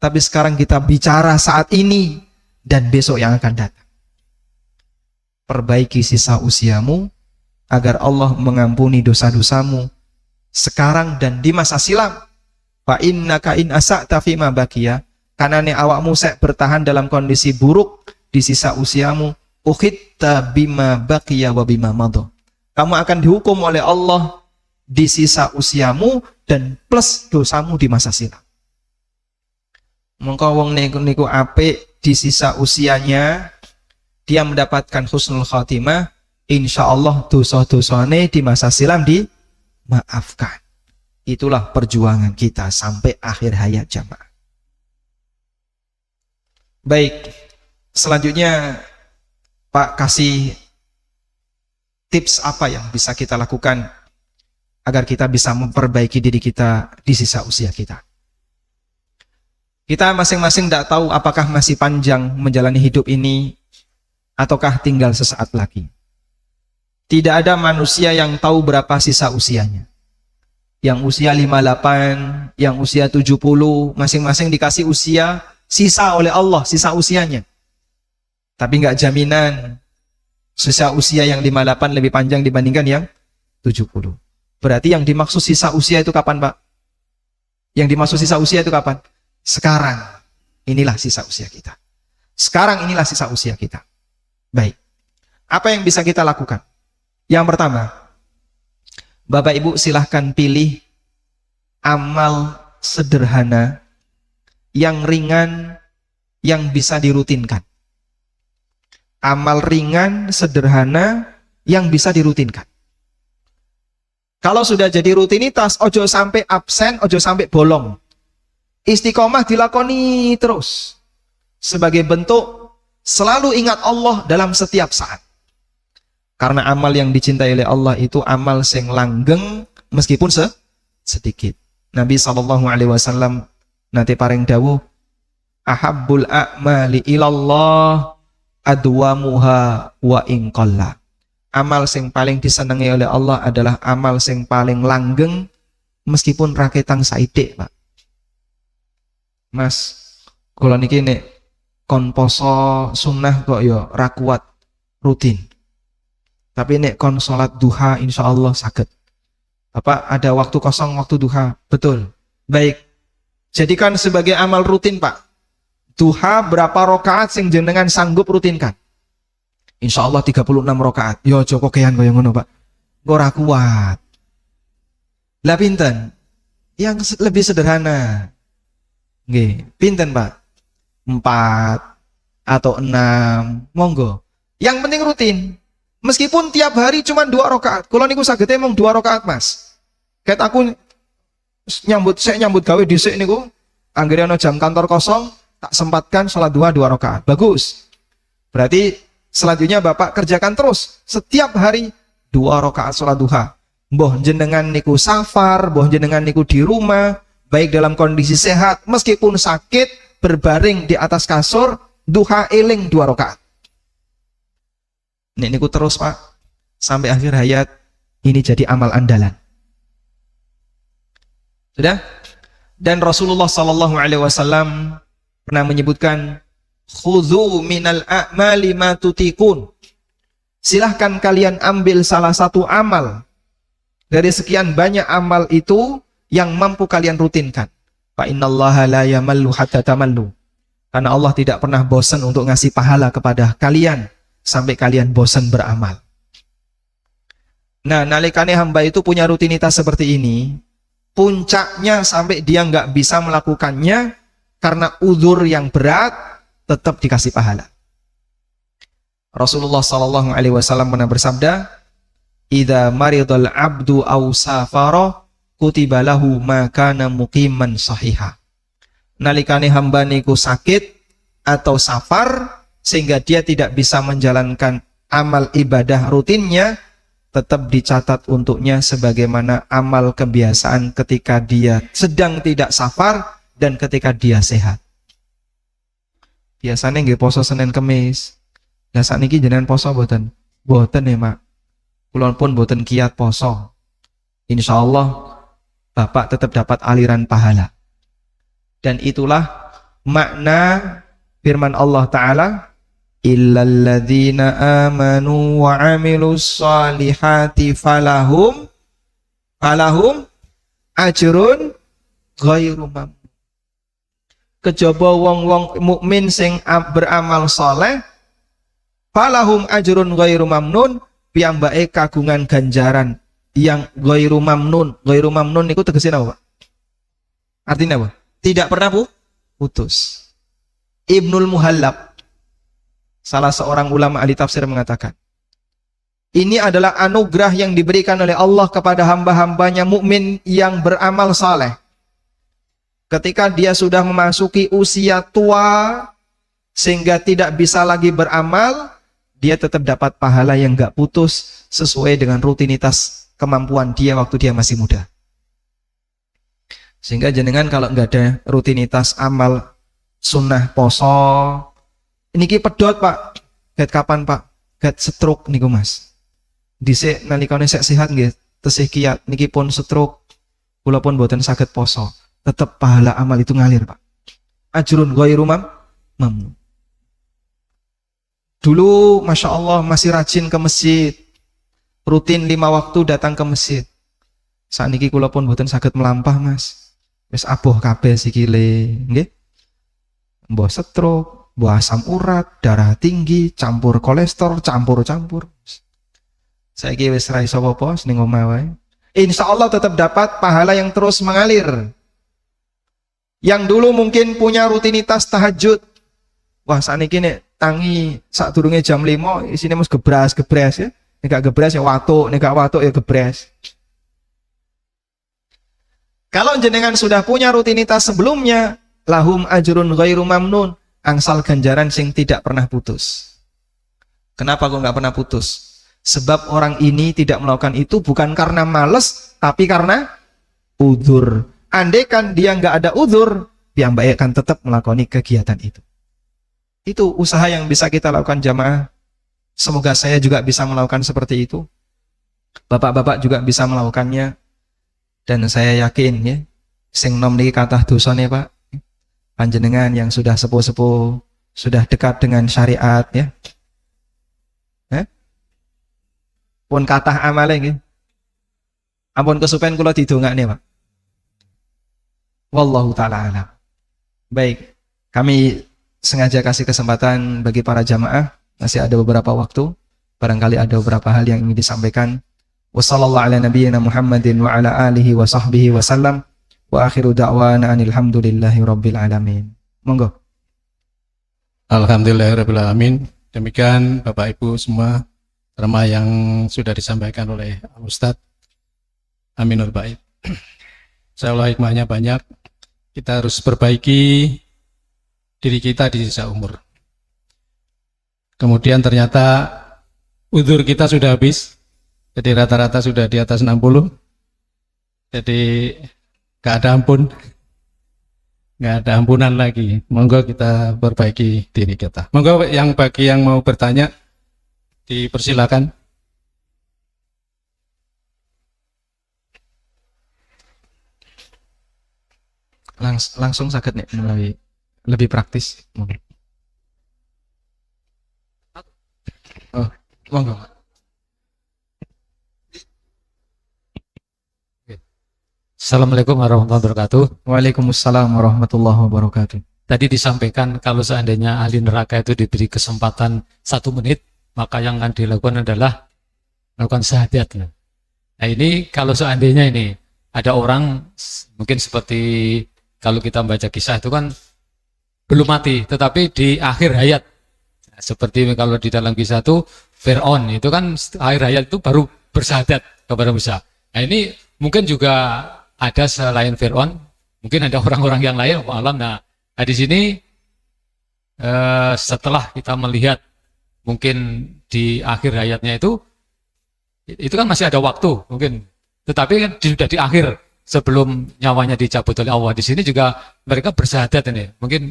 Tapi sekarang kita bicara saat ini dan besok yang akan datang. Perbaiki sisa usiamu agar Allah mengampuni dosa-dosamu sekarang dan di masa silam. Fa innaka in asa'ta fima baqiya, karena awakmu sek bertahan dalam kondisi buruk di sisa usiamu, ukhitta bima baqiya wa bima madha, kamu akan dihukum oleh Allah di sisa usiamu dan plus dosamu di masa silam. Mongko wong niku apik di sisa usianya, dia mendapatkan husnul khatimah, insyaallah dosa-dosane di masa silam dimaafkan. Itulah perjuangan kita sampai akhir hayat jamaah. Baik, selanjutnya Pak kasih tips apa yang bisa kita lakukan agar kita bisa memperbaiki diri kita di sisa usia kita. Kita masing-masing tidak tahu apakah masih panjang menjalani hidup ini ataukah tinggal sesaat lagi. Tidak ada manusia yang tahu berapa sisa usianya. Yang usia 58, yang usia 70, masing-masing dikasih usia sisa oleh Allah, sisa usianya. Tapi nggak jaminan sisa usia yang 58 lebih panjang dibandingkan yang 70. Berarti yang dimaksud sisa usia itu kapan, Pak? Yang dimaksud sisa usia itu kapan? Sekarang. Inilah sisa usia kita. Sekarang inilah sisa usia kita. Baik. Apa yang bisa kita lakukan? Yang pertama, Bapak Ibu silahkan pilih amal sederhana yang ringan yang bisa dirutinkan. Amal ringan, sederhana yang bisa dirutinkan. Kalau sudah jadi rutinitas, ojo sampai absen, ojo sampai bolong. Istiqomah dilakoni terus. Sebagai bentuk selalu ingat Allah dalam setiap saat. Karena amal yang dicintai oleh Allah itu amal sing langgeng meskipun sedikit. Nabi SAW nanti paring dawuh, ahabbul a'mali ilallah adwamuha wa inqalla. Amal sing paling disenangi oleh Allah adalah amal sing paling langgeng meskipun raketang saidik, Pak. Mas, kula niki nek kon poso sunnah kok ya ra kuat rutin. Tapi nek kon salat duha insyaallah saged. Apa ada waktu kosong waktu duha? Betul. Baik. Jadikan sebagai amal rutin, Pak. Duha berapa rakaat sing jenengan sanggup rutinkan? Insyaallah 36 rakaat. Yo aja kokean kaya ngono, Pak. Ora kuat. Lah pinten? Yang lebih sederhana. Nggih, pinten, Pak? 4 atau 6. Monggo. Yang penting rutin. Meskipun tiap hari cuma 2 rakaat. Kalau niku saged emang 2 rakaat, Mas. Kayak aku nyambut gawe dhisik niku, anggere ana jam kantor kosong, tak sempatkan salat duha 2 rakaat. Bagus. Berarti selanjutnya Bapak kerjakan terus setiap hari 2 rakaat salat duha. Mbah jenengan niku safar, mbah jenengan niku di rumah, baik dalam kondisi sehat meskipun sakit, berbaring di atas kasur, duha eling 2 rakaat. Niku terus, Pak, sampai akhir hayat ini jadi amal andalan. Sudah? Dan Rasulullah SAW pernah menyebutkan, khudhu minal a'mali ma tutikun. Silahkan kalian ambil salah satu amal dari sekian banyak amal itu yang mampu kalian rutinkan. Fa innallaha la yamallu hatta tamallu. Karena Allah tidak pernah bosan untuk ngasih pahala kepada kalian sampai kalian bosan beramal. Nah, nalikane hamba itu punya rutinitas seperti ini, puncaknya sampai dia nggak bisa melakukannya karena uzur yang berat, tetap dikasih pahala. Rasulullah SAW pernah bersabda, "Idza maridal abdu aw safara kutiba lahu ma kana muqiman sahiha." Nalikane hamba niku sakit atau safar sehingga dia tidak bisa menjalankan amal ibadah rutinnya, tetap dicatat untuknya sebagaimana amal kebiasaan ketika dia sedang tidak safar dan ketika dia sehat. Biasanya nggih poso Senin Kemis. Lah sakniki jenengan poso mboten? Mboten ya, Mak. Kula pun mboten kiat poso. Insyaallah Bapak tetap dapat aliran pahala. Dan itulah makna firman Allah Ta'ala, illalladzina amanu wa amilus salihati falahum ajrun ghairu mamnun. Kejaba wong-wong mukmin sing beramal saleh, falahum ajrun ghairu mamnun, piyambake kagungan ganjaran yang ghairu mamnun. Ghairu mamnun niku tegese napa, Pak? Artinya apa? Tidak pernah putus. Ibnul Muhallab, salah seorang ulama ahli tafsir, mengatakan, Ini adalah anugerah yang diberikan oleh Allah kepada hamba-hambanya mukmin yang beramal saleh. Ketika dia sudah memasuki usia tua sehingga tidak bisa lagi beramal, dia tetap dapat pahala yang gak putus sesuai dengan rutinitas kemampuan dia waktu dia masih muda. Sehingga jenengan kalau nggak ada rutinitas amal sunnah poso, niki pedot Pak, ket kapan Pak? Ket stroke niku Mas. Dhisik nalikane sek sehat nggih, tesih kiat niki pun stroke, kula pun mboten saged poso. Tetap pahala amal itu ngalir Pak. Ajrun ghairu mamnun. Dulu Masya Allah masih rajin ke masjid, rutin 5 waktu datang ke masjid. Saat niki kula pun mboten saged melampah Mas. Wis aboh kabeh sikile, nggih. Mbah stroke, mbah asam urat, darah tinggi, campur kolesterol, campur-campur. Saiki wis ra iso apa-apa ning omah wae. Insyaallah tetap dapat pahala yang terus mengalir. Yang dulu mungkin punya rutinitas tahajud. Wah, sakniki nek tangi sadurunge jam 5 isine mesti gebras ya. Nek gak gebras ya watuk, nek gak watuk ya gebras. Kalau jenengan sudah punya rutinitas sebelumnya, lahum ajrun ghairu mamnun, angsal ganjaran sing tidak pernah putus. Kenapa kok nggak pernah putus? Sebab orang ini tidak melakukan itu bukan karena males, tapi karena udzur. Andaikan dia nggak ada udzur, piyambake akan tetap melakoni kegiatan itu. Itu usaha yang bisa kita lakukan jamaah. Semoga saya juga bisa melakukan seperti itu. Bapak-bapak juga bisa melakukannya. Dan saya yakin ya, sing nom niki kathah dosane Pak. Panjenengan yang sudah sepuh-sepuh, sudah dekat dengan syariat ya. Pun kathah amale nggih. Ampun kesupen kula didongakne Pak. Wallahu taala alam. Baik, kami sengaja kasih kesempatan bagi para jamaah, masih ada beberapa waktu, barangkali ada beberapa hal yang ingin disampaikan. Wassallallahu ala nabiyyina Muhammadin wa ala alihi wa sahbihi wa sallam. Wa akhiru da'wana alhamdulillahi rabbil alamin. Monggo. Alhamdulillahirabbil alamin. Demikian Bapak Ibu semua terma yang sudah disampaikan oleh Ustadz Aminul Bait. Insyaallah hikmahnya banyak. Kita harus perbaiki diri kita di sisa umur. Kemudian ternyata udzur kita sudah habis. Jadi rata-rata sudah di atas 60. Jadi gak ada ampun. Gak ada ampunan lagi. Monggo kita perbaiki diri kita. Monggo bagi yang mau bertanya dipersilakan. Langsung sakit nih mulai lebih praktis. Oh, monggo. Assalamualaikum warahmatullahi wabarakatuh. Waalaikumsalam warahmatullahi wabarakatuh. Tadi disampaikan kalau seandainya ahli neraka itu diberi kesempatan 1 menit, maka yang akan dilakukan adalah melakukan syahadat. Nah ini kalau seandainya ini ada orang mungkin seperti kalau kita baca kisah itu kan belum mati, tetapi di akhir hayat. Nah, seperti kalau di dalam kisah itu Fir'aun itu kan akhir hayat itu baru bersyahadat kepada Musa. Nah ini mungkin juga ada selain Fir'aun, mungkin ada orang-orang yang lain, alam. Nah, di sini setelah kita melihat mungkin di akhir hayatnya itu kan masih ada waktu mungkin, tetapi kan sudah di akhir sebelum nyawanya dicabut oleh Allah. Di sini juga mereka bersyahadat ini. Mungkin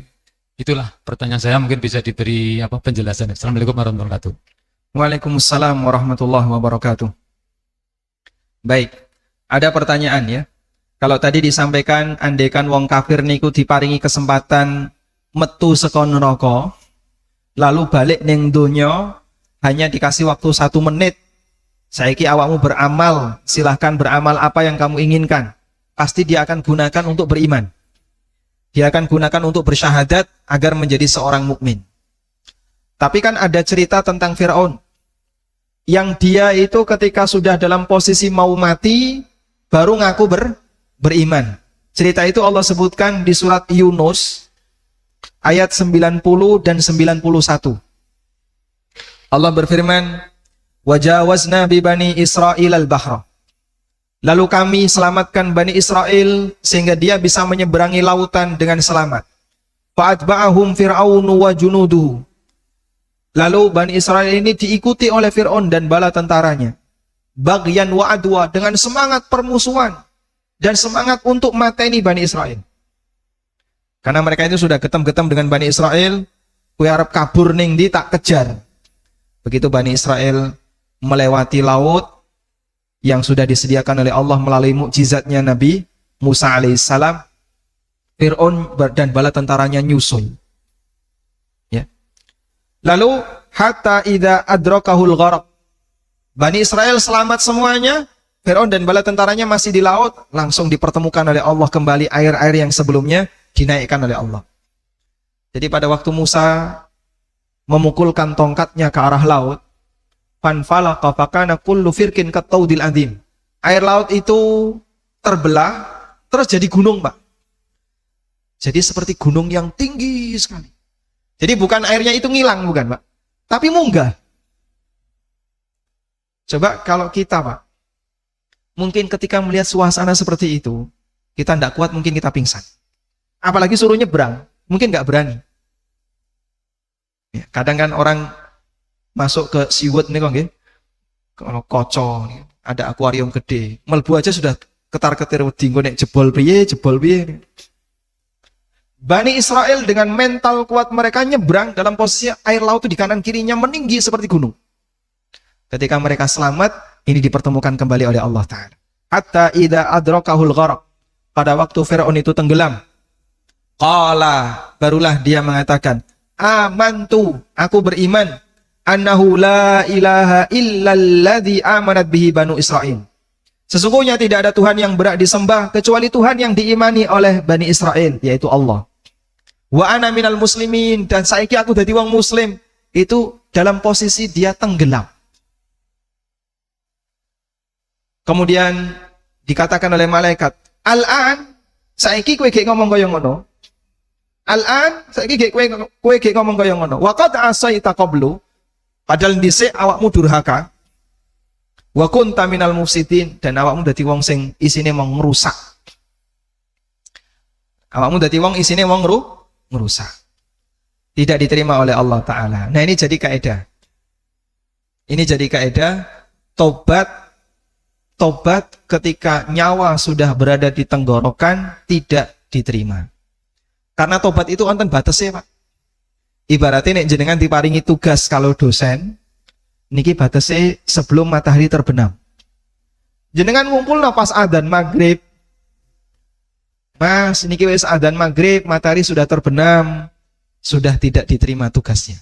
itulah pertanyaan saya, mungkin bisa diberi penjelasan. Assalamualaikum warahmatullahi wabarakatuh. Waalaikumsalam warahmatullahi wabarakatuh. Baik, ada pertanyaan ya. Kalau tadi disampaikan andaikan wong kafir niku diparingi kesempatan metu saka neraka, lalu balik ning donya hanya dikasih waktu 1 menit. Saiki awakmu beramal, silahkan beramal apa yang kamu inginkan. Pasti dia akan gunakan untuk beriman. Dia akan gunakan untuk bersyahadat agar menjadi seorang mukmin. Tapi kan ada cerita tentang Fir'aun. Yang dia itu ketika sudah dalam posisi mau mati, baru ngaku beriman. Cerita itu Allah sebutkan di surat Yunus ayat 90 dan 91. Allah berfirman, Wajawazna bi bani Israil al-bahra. Lalu kami selamatkan Bani Israel sehingga dia bisa menyeberangi lautan dengan selamat. Fa'atba'ahum Fir'aunu wa junuduhu. Lalu Bani Israel ini diikuti oleh Fir'aun dan bala tentaranya. Baghyan wa adwa, dengan semangat permusuhan dan semangat untuk mateni Bani Israel. Karena mereka itu sudah getem-getem dengan Bani Israel, kue arep kabur ning di tak kejar. Begitu Bani Israel melewati laut yang sudah disediakan oleh Allah melalui mukjizatnya Nabi Musa alaihissalam, Fir'aun dan bala tentaranya nyusul. Ya. Lalu hatta idza adrakahul gharq. Bani Israel selamat semuanya, Fir'aun dan bala tentaranya masih di laut, langsung dipertemukan oleh Allah kembali air-air yang sebelumnya dinaikkan oleh Allah. Jadi pada waktu Musa memukulkan tongkatnya ke arah laut, fanfalaqa fakana kullu firqin kataudil adzim. Air laut itu terbelah terus jadi gunung, Pak. Jadi seperti gunung yang tinggi sekali. Jadi bukan airnya itu ngilang, bukan, Pak, tapi munggah. Coba kalau kita, Pak, mungkin ketika melihat suasana seperti itu, kita tidak kuat, mungkin kita pingsan. Apalagi suruh nyebrang, mungkin nggak berani. Ya, kadang kan orang masuk ke SeaWorld nih, kok, kalau koco, ada akuarium gede, melbu aja sudah ketar-ketir wedi nek jebol piye. Bani Israel dengan mental kuat mereka nyebrang dalam posisi air laut itu di kanan kirinya meninggi seperti gunung. Ketika mereka selamat, ini dipertemukan kembali oleh Allah Ta'ala. Hatta idza adrakahul gharq. Pada waktu Fir'aun itu tenggelam, qala, barulah dia mengatakan, amantu, aku beriman, annahu la ilaha illalladzi amanat bihi banu Israel. Sesungguhnya tidak ada Tuhan yang berhak disembah kecuali Tuhan yang diimani oleh Bani Israel, yaitu Allah. Wa ana minal muslimin, dan saiki aku dadi wong muslim. Itu dalam posisi dia tenggelam. Kemudian dikatakan oleh malaikat, al-an, saiki kowe gek ngomong kaya ngono. Al-an, saiki gek kowe gek ngomong kaya ngono. Wa qad asaita qablu, padahal dhisik awakmu durhaka. Wa kunta minal mufsidin, dan awakmu dadi wong sing isine mau ngrusak. Awakmu dadi wong isine wong ngrusak. Tidak diterima oleh Allah Ta'ala. Nah, ini jadi kaidah. Ini jadi kaidah, tobat ketika nyawa sudah berada di tenggorokan tidak diterima. Karena tobat itu wonten batese, Pak. Ibaratnya nek jenengan diparingi tugas kalau dosen, niki batese sebelum matahari terbenam. Jenengan ngumpul pas adzan maghrib. Mas, niki wis adzan maghrib, matahari sudah terbenam, sudah tidak diterima tugasnya.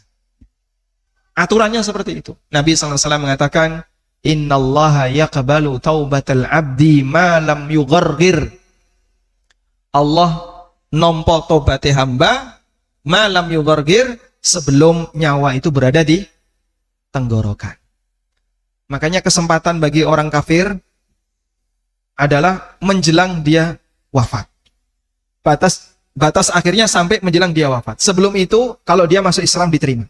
Aturannya seperti itu. Nabi SAW mengatakan, innallaha yaqbalu taubatal abdi ma lam yughargir. Allah nompo tobatnya hamba ma lam yughargir, sebelum nyawa itu berada di tenggorokan. Makanya kesempatan bagi orang kafir adalah menjelang dia wafat. Batas akhirnya sampai menjelang dia wafat. Sebelum itu kalau dia masuk Islam diterima.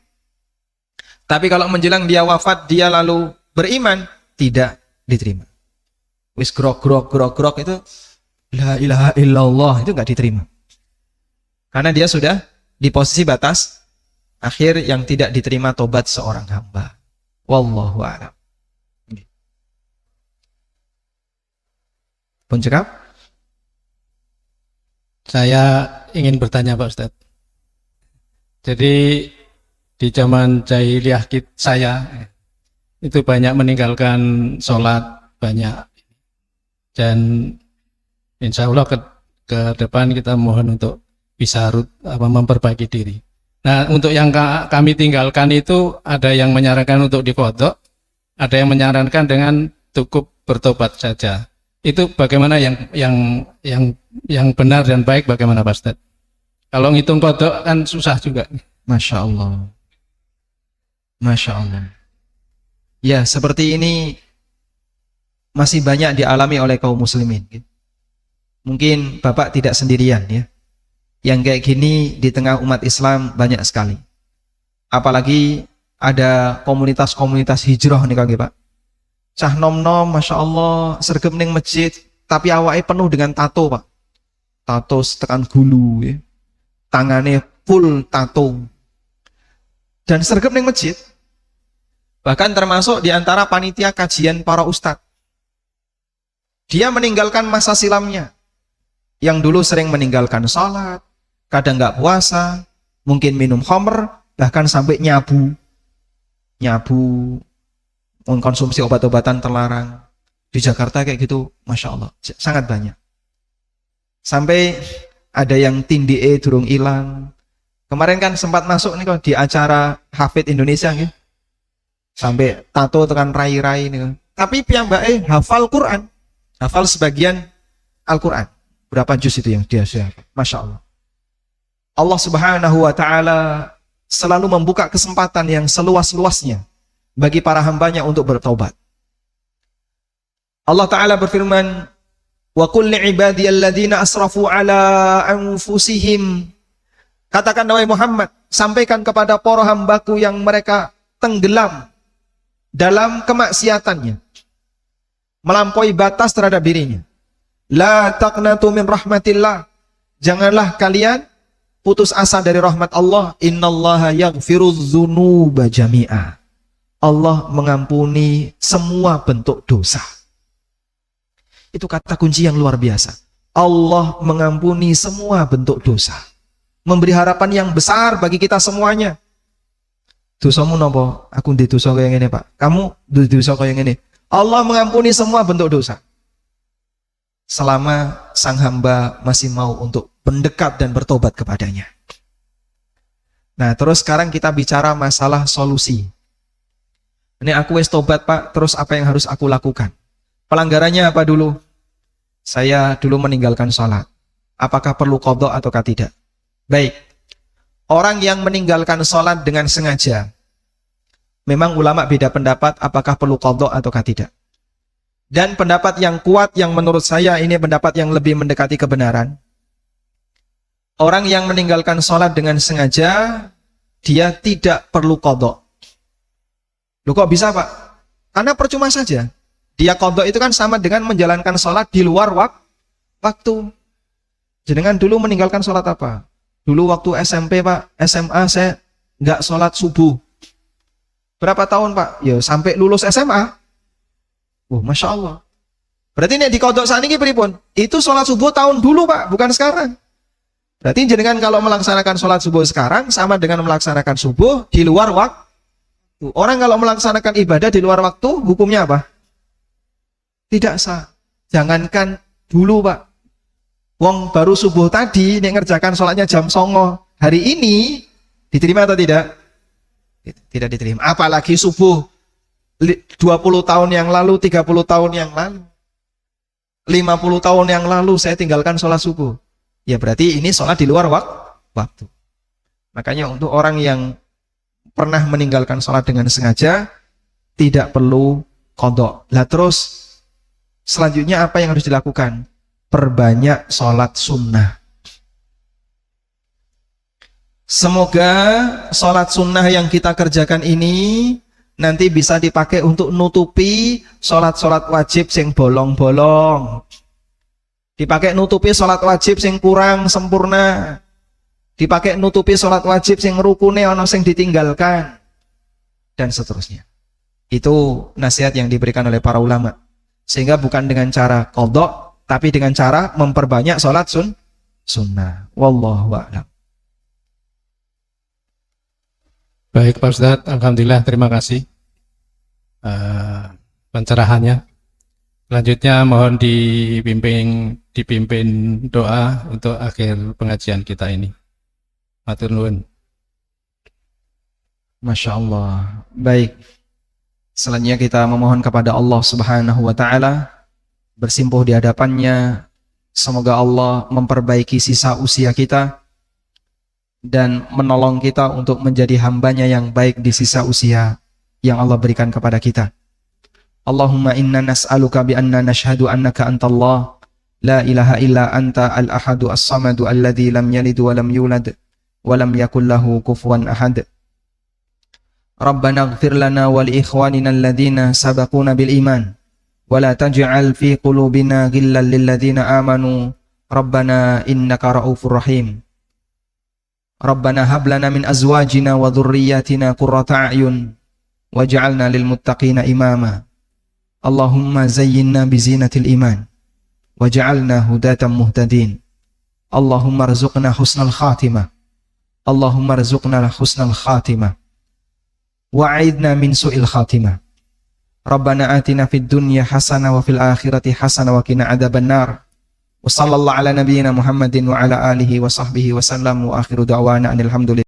Tapi kalau menjelang dia wafat dia lalu beriman, tidak diterima. Wis grok itu la ilaha illallah, itu enggak diterima. Karena dia sudah di posisi batas akhir yang tidak diterima tobat seorang hamba. Wallahu a'lam. Pun cekap? Saya ingin bertanya, Pak Ustadz. Jadi di zaman jahiliyah saya itu banyak meninggalkan sholat, banyak, dan insya Allah ke depan kita mohon untuk bisa memperbaiki diri. Nah, untuk yang kami tinggalkan itu ada yang menyarankan untuk diqodho, ada yang menyarankan dengan cukup bertobat saja. Itu bagaimana yang benar dan baik, bagaimana Pak Ustadz? Kalau ngitung qodho kan susah juga. Masya Allah. Masya Allah. Ya, seperti ini masih banyak dialami oleh kaum muslimin. Mungkin Bapak tidak sendirian, ya. Yang kayak gini di tengah umat Islam banyak sekali. Apalagi ada komunitas-komunitas hijrah nih kang Pak. Cah nom-nom, masya Allah, sergap ning masjid, tapi awake penuh dengan tato Pak. Tato tekan gulu, ya. Tangannya full tato. Dan sergap ning masjid. Bahkan termasuk di antara panitia kajian para ustadz. Dia meninggalkan masa silamnya. Yang dulu sering meninggalkan sholat, kadang nggak puasa, mungkin minum khamr, bahkan sampai nyabu, mengkonsumsi obat-obatan terlarang. Di Jakarta kayak gitu, masya Allah, sangat banyak. Sampai ada yang tindike durung ilang. Kemarin kan sempat masuk nih kok di acara Hafid Indonesia gitu. Sampai tato tekan rai-rai nih. Tapi piyambake hafal Quran, hafal sebagian Al-Quran. Berapa juz itu yang dia share? Masya Allah. Allah Subhanahu wa Ta'ala selalu membuka kesempatan yang seluas-luasnya bagi para hambanya untuk bertobat. Allah Ta'ala berfirman, wa qul li'ibadiyalladzina asrafu ala anfusihim. Katakan wahai Muhammad, sampaikan kepada para hambaku yang mereka tenggelam dalam kemaksiatannya, melampaui batas terhadap dirinya. La taqnatu min rahmatillah. Janganlah kalian putus asa dari rahmat Allah. Innallaha yaghfirudz dzunuba jami'a. Allah mengampuni semua bentuk dosa. Itu kata kunci yang luar biasa. Allah mengampuni semua bentuk dosa. Memberi harapan yang besar bagi kita semuanya. Dosamu nopo? Aku di dosa kayak gini Pak. Kamu di dosa kayak gini. Allah mengampuni semua bentuk dosa. Selama sang hamba masih mau untuk mendekat dan bertobat kepadanya. Nah, terus sekarang kita bicara masalah solusi. Ini aku wis tobat Pak, terus apa yang harus aku lakukan? Pelanggarannya apa dulu? Saya dulu meninggalkan sholat. Apakah perlu qadha ataukah tidak? Baik. Orang yang meninggalkan sholat dengan sengaja, memang ulama beda pendapat apakah perlu qadha ataukah tidak. Dan pendapat yang kuat yang menurut saya ini pendapat yang lebih mendekati kebenaran. Orang yang meninggalkan sholat dengan sengaja, dia tidak perlu qadha. Loh kok bisa Pak? Karena percuma saja. Dia qadha itu kan sama dengan menjalankan sholat di luar waktu. Jenengan dulu meninggalkan sholat apa? Dulu waktu SMP Pak, SMA saya nggak sholat subuh. Berapa tahun Pak? Ya sampai lulus SMA. Oh, masya Allah. Berarti ini di kodok saat ini pripun? Itu sholat subuh tahun dulu Pak, bukan sekarang. Berarti jenengan kalau melaksanakan sholat subuh sekarang sama dengan melaksanakan subuh di luar waktu. Orang kalau melaksanakan ibadah di luar waktu, hukumnya apa? Tidak sah. Jangankan dulu Pak. Wong baru subuh tadi, nek ngerjakan sholatnya jam 09.00. Hari ini diterima atau tidak? Tidak diterima. Apalagi subuh 20 tahun yang lalu, 30 tahun yang lalu, 50 tahun yang lalu saya tinggalkan sholat subuh. Ya berarti ini sholat di luar waktu. Makanya untuk orang yang pernah meninggalkan sholat dengan sengaja, tidak perlu qadha. Lah terus selanjutnya apa yang harus dilakukan? Perbanyak sholat sunnah. Semoga sholat sunnah yang kita kerjakan ini nanti bisa dipakai untuk nutupi sholat-sholat wajib sing bolong-bolong. Dipakai nutupi sholat wajib sing kurang sempurna. Dipakai nutupi sholat wajib sing rukune ono sing ditinggalkan. Dan seterusnya. Itu nasihat yang diberikan oleh para ulama. Sehingga bukan dengan cara qadha, tapi dengan cara memperbanyak sholat sunnah. Wallahu a'lam. Baik Pak Ustadz, alhamdulillah, terima kasih pencerahannya. Selanjutnya mohon dipimpin doa untuk akhir pengajian kita ini. Matur nuwun. Masya Allah. Baik. Selanjutnya kita memohon kepada Allah Subhanahu wa Ta'ala, bersimpuh di hadapannya. Semoga Allah memperbaiki sisa usia kita dan menolong kita untuk menjadi hambanya yang baik di sisa usia yang Allah berikan kepada kita. Allahumma inna nas'aluka bi anna nashhadu annaka antallah la ilaha illa anta al-ahadu as-samadu alladhi lam yalid wa lam yulad wa lam yakul lahu kufuwan ahad. Rabbana ighfir lana wa li ikhwanina alladhina sabaquna bil iman wa la taj'al fi qulubina ghillan lil ladzina amanu Rabbana innaka ra'ufur rahim. Rabbana hab lana min azwajina wa dhurriyyatina qurrata a'yun waj'alna lil muttaqina imama. Allahumma zayyinna bi zinatil iman waj'alna hudatan muhtadin. Allahumma rzuqna husnal khatimah. Allahumma rzuqna husnal khatimah wa'idna min su'il khatimah. Rabbana atina fid dunya hasanah wa fil akhirati hasanah wa qina adzabannar. Wa sallallahu ala nabiyyina Muhammadin wa ala alihi wa sahbihi wa sallam wa akhiru da'wana alhamdulillah.